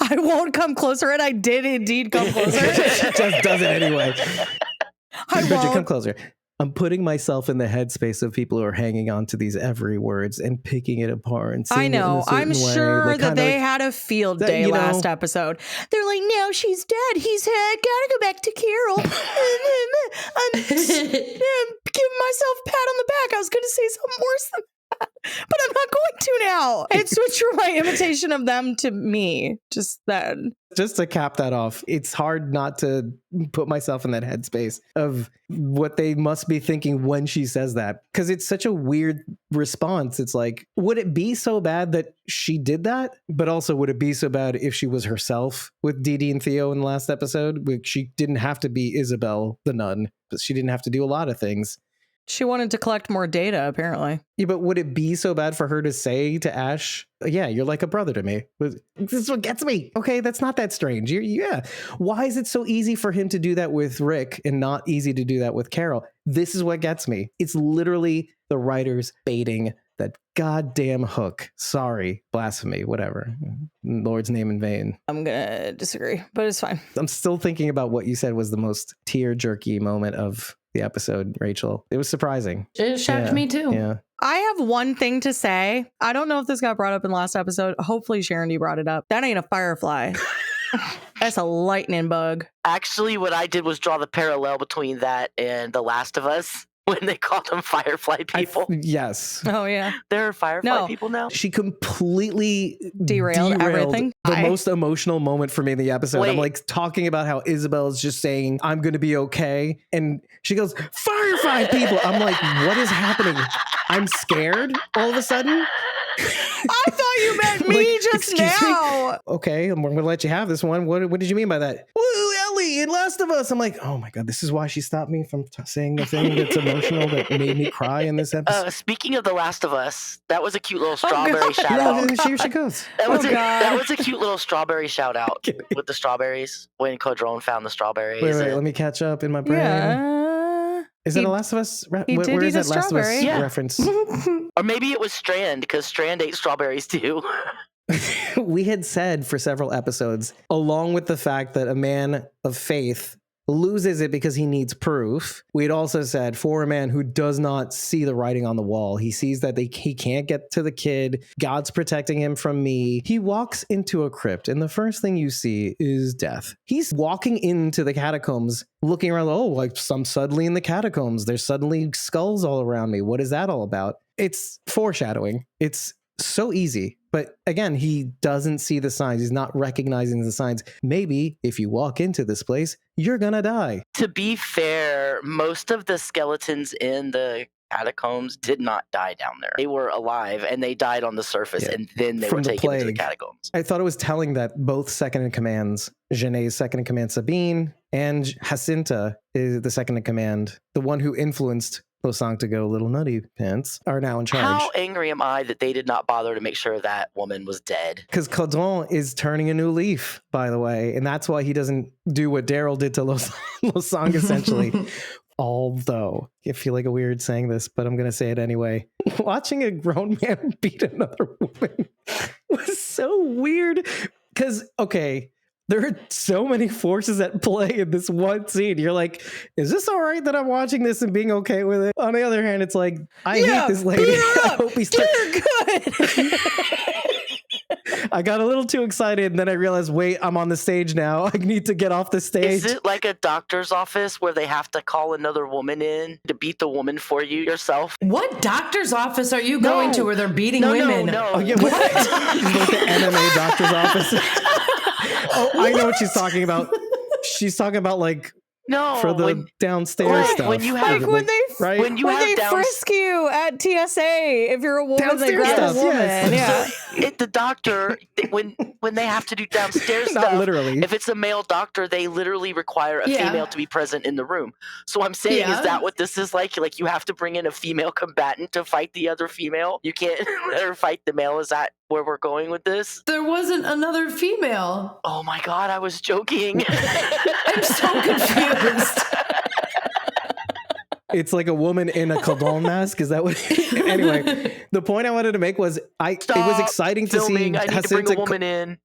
I won't come closer, and I did indeed come closer. She just does it anyway. I Bridget, come won't. closer. I'm putting myself in the headspace of people who are hanging on to these every words and picking it apart and I seeing it in know. a certain I'm way. sure Like, that kinda they like, had a field that, day you know- last episode. They're like, now she's dead. He's gotta go back to Carol. I'm giving myself a pat on the back. I was going to say something worse than that, but I'm not going to now. And switch from my imitation of them to me. Just then. just to cap that off, it's hard not to put myself in that headspace of what they must be thinking when she says that. Because it's such a weird response. It's like, would it be so bad that she did that? But also, would it be so bad if she was herself with Dee Dee and Theo in the last episode? She didn't have to be Isabel the nun, but she didn't have to do a lot of things. She wanted to collect more data, apparently. Yeah, but would it be so bad for her to say to Ash, yeah, you're like a brother to me? This is what gets me. Okay, that's not that strange. Yeah. Why is it so easy for him to do that with Rick and not easy to do that with Carol? This is what gets me. It's literally the writers baiting that goddamn hook. Sorry, blasphemy, whatever. Lord's name in vain. I'm going to disagree, but it's fine. I'm still thinking about what you said was the most tear-jerky moment of the episode, Rachel. It was surprising. It shocked me too. Yeah. I have one thing to say. I don't know if this got brought up in last episode. Hopefully, Sharon, you brought it up. That ain't a firefly. That's a lightning bug. Actually, what I did was draw the parallel between that and The Last of Us when they called them Firefly people. Yes. Oh, yeah. They're Firefly people now. She completely Derailed everything. The most emotional moment for me in the episode. I'm like talking about how Isabel is just saying, I'm going to be okay. And she goes, Firefly people. I'm like, what is happening? I'm scared all of a sudden. I thought you meant me Like, just excuse me? now. Okay, I'm going to let you have this one. What did you mean by that? Woo, Ellie in Last of Us. I'm like, oh my God, this is why she stopped me from saying the thing that's emotional that made me cry in this episode. Speaking of The Last of Us, that was a cute little strawberry shout out. Here she goes. That was a cute little strawberry shout out with the strawberries when Codrone found the strawberries. Wait, let me catch up in my brain. Yeah. Is that a Last of Us? He did Where eat is a that Last of Us strawberry. Yeah. reference? Or maybe it was Strand, because Strand ate strawberries too. We had said for several episodes, along with the fact that a man of faith loses it because he needs proof. We had also said for a man who does not see the writing on the wall, he sees that he can't get to the kid. God's protecting him from me. He walks into a crypt, and the first thing you see is death. He's walking into the catacombs, looking around. Oh, like some suddenly in the catacombs, there's suddenly skulls all around me. What is that all about? It's foreshadowing. It's so easy. But again, he doesn't see the signs. He's not recognizing the signs. Maybe if you walk into this place, you're going to die. To be fair, most of the skeletons in the catacombs did not die down there. They were alive and they died on the surface, and then they were taken to the catacombs. I thought it was telling that both second in commands, Janae's second in command Sabine and Jacinta is the second in command, the one who influenced Losang to go little nutty pants, are now in charge. How angry am I that they did not bother to make sure that woman was dead? Because Codron is turning a new leaf, by the way, and that's why he doesn't do what Daryl did to Losang, essentially. Although, I feel like a weird saying this, but I'm going to say it anyway. Watching a grown man beat another woman was so weird. Because, okay, there are so many forces at play in this one scene. You're like, is this all right that I'm watching this and being okay with it? On the other hand, it's like, I hate this lady. I hope he's good. I got a little too excited, and then I realized, wait, I'm on the stage now. I need to get off the stage. Is it like a doctor's office where they have to call another woman in to beat the woman for you yourself? What doctor's office are you going to where they're beating women? No. Oh, yeah, what? Like the MMA doctor's office. Oh, I know what she's talking about. She's talking about like for the downstairs stuff. When you have Like when they right? when they frisk you at TSA if you're a woman, they Downstairs grab stuff, a woman. yes. Yeah. The doctor, when they have to do downstairs Not stuff, literally. if it's a male doctor, they literally require a female to be present in the room. So I'm saying, is that what this is like? Like you have to bring in a female combatant to fight the other female? You can't let her fight the male? Is that where we're going with this? There wasn't another female. Oh my God, I was joking. I'm so confused. It's like a woman in a Codon mask. Is that what? Anyway, the point I wanted to make was it was exciting to see filming. I need to bring a Jacinta woman in.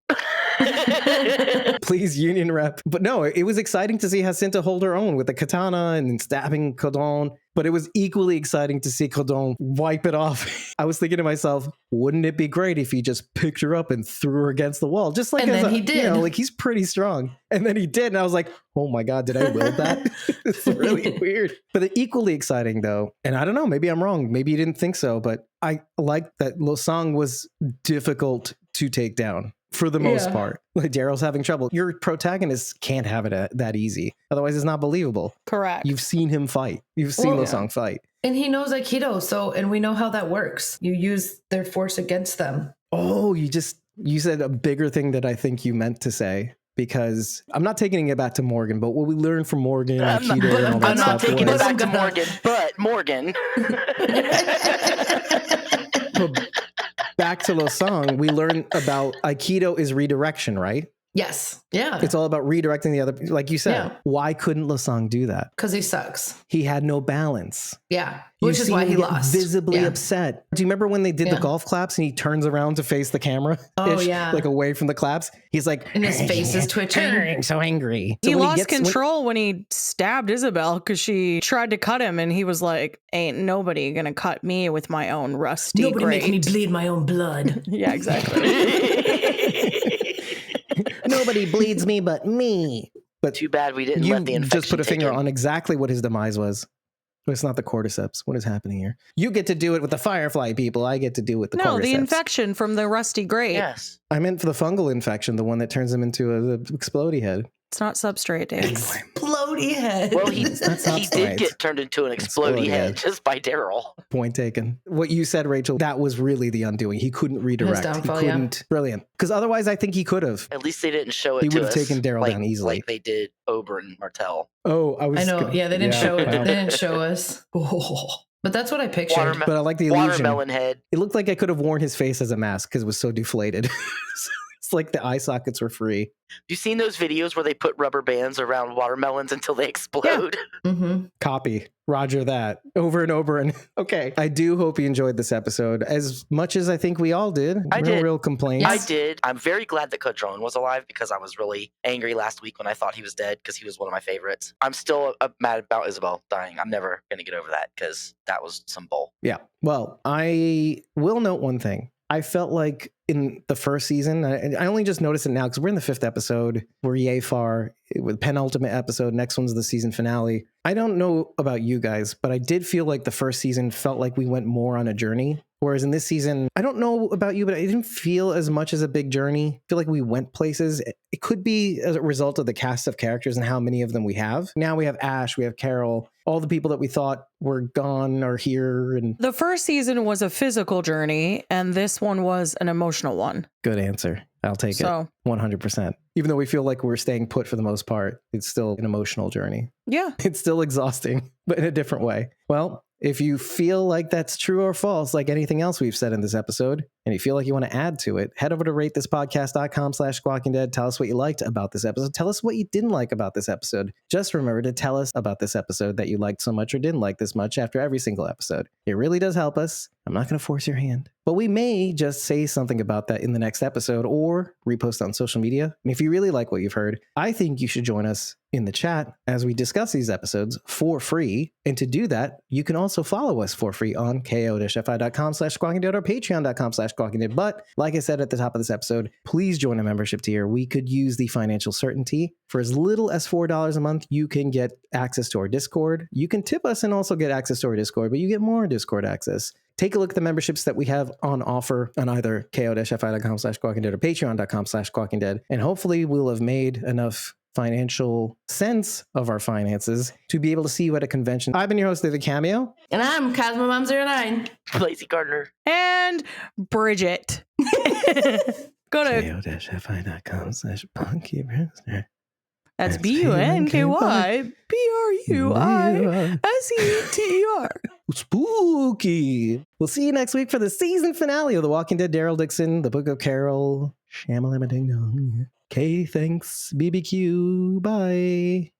Please, union rep. But no, it was exciting to see Jacinta hold her own with the katana and then stabbing Cordon. But it was equally exciting to see Cordon wipe it off. I was thinking to myself, wouldn't it be great if he just picked her up and threw her against the wall? Just like And then he You did. know, like he's pretty strong. And then he did. And I was like, oh my God, did I will that? It's really weird. But the equally exciting though, and I don't know, maybe I'm wrong. Maybe you didn't think so, but I liked that Losang was difficult to take down. For the most part, like Daryl's having trouble. Your protagonist can't have it that easy. Otherwise, it's not believable. Correct. You've seen him fight. You've seen Losang fight. And he knows Aikido, and we know how that works. You use their force against them. Oh, you said a bigger thing that I think you meant to say. Because I'm not taking it back to Morgan, but what we learned from Morgan, Aikido, and all that I'm not stuff taking it was- back to Morgan, but Morgan. Back to Losang, we learned about Aikido is redirection, right? Yes. Yeah. It's all about redirecting the other. Like you said, Yeah. why couldn't Losang do that? Because he sucks. He had no balance. Yeah. You've Which is seen why him he get lost. visibly Yeah. upset. Do you remember when they did the Yeah. golf claps and he turns around to face the camera? Oh, yeah. Like away from the claps. He's like, And his face is twitching. I'm so angry. So He when lost gets- control when he stabbed Isabel because she tried to cut him, and he was like, "Ain't nobody gonna cut me with my own rusty Nobody grate." make me bleed my own blood. Yeah, exactly. Nobody bleeds me but me. But Too bad we didn't you let the infection just put a take finger him. on exactly what his demise was. It's not the cordyceps. What is happening here? You get to do it with the firefly people. I get to do it with the No, cordyceps. the infection from the rusty grate. Yes. I meant for the fungal infection, the one that turns him into an explodey head. It's not substrate, Dave. Explodey head. Well, he That's not did right. get turned into an Explodey explodey head. head just by Daryl. Point taken. What you said, Rachel, that was really the undoing. He couldn't redirect. downfall, He yeah. couldn't. Brilliant. Because otherwise, I think he could have. At least they didn't show it He to would've us taken Daryl like, down easily. like they did Oberyn Martell. Oh, I was. I know. Yeah, they didn't show it. wow. They didn't show us. Oh. But that's what I pictured. Watermelon. But I like the illusion. Watermelon head. It looked like I could have worn his face as a mask because it was so deflated. It's like the eye sockets were free. You seen those videos where they put rubber bands around watermelons until they explode? Mm-hmm. Copy. Roger that. Over and over. And okay. I do hope you enjoyed this episode as much as I think we all did. I did. Real complaints. I did. I'm very glad that Codron was alive because I was really angry last week when I thought he was dead because he was one of my favorites. I'm still mad about Isabel dying. I'm never going to get over that because that was some bull. Yeah. Well, I will note one thing. I felt like in the first season, I only just noticed it now because we're in the 5th episode. We're yay far with penultimate episode. Next one's the season finale. I don't know about you guys, but I did feel like the first season felt like we went more on a journey. Whereas in this season, I don't know about you, but I didn't feel as much as a big journey. I feel like we went places. It could be as a result of the cast of characters and how many of them we have. Now we have Ash, we have Carol, all the people that we thought were gone are here. And The first season was a physical journey, and this one was an emotional one. good answer. I'll take So, it 100%. Even though we feel like we're staying put for the most part, it's still an emotional journey. yeah. It's still exhausting, but in a different way. Well, if you feel like that's true or false, like anything else we've said in this episode, and you feel like you want to add to it, head over to ratethispodcast.com/squawkingdead. Tell us what you liked about this episode. Tell us what you didn't like about this episode. Just remember to tell us about this episode that you liked so much or didn't like this much after every single episode. It really does help us. I'm not going to force your hand, but we may just say something about that in the next episode or repost on social media. And if you really like what you've heard, I think you should join us in the chat as we discuss these episodes for free. And to do that, you can also follow us for free on ko-fi.com/squawkingdead or patreon.com/squawkingdead. But like I said at the top of this episode, please join a membership tier. We could use the financial certainty. For as little as $4 a month, you can get access to our Discord. You can tip us and also get access to our Discord, but you get more Discord access. Take a look at the memberships that we have on offer on either ko-fi.com/squawkingdead or patreon.com/squawkingdead. And hopefully we'll have made enough financial sense of our finances to be able to see you at a convention. I've been your host, David Cameo. And I'm CosmoMom09. Lazy Gardner. And Bridget. Go to ko-fi.com/punkybrewster. that's BUNKYBRUISETER. Spooky. We'll see you next week for the season finale of The Walking Dead. Daryl Dixon, The Book of Carol, Shamalama Ding Dong. Okay, thanks. BBQ. Bye.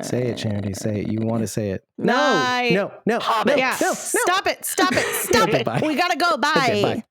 Say it, Charity. Say it. You want to say it. Night. No. Hobbit. Yeah. No. Stop it. Stop it. Stop Okay, it. bye. We gotta go. Bye. Okay, bye.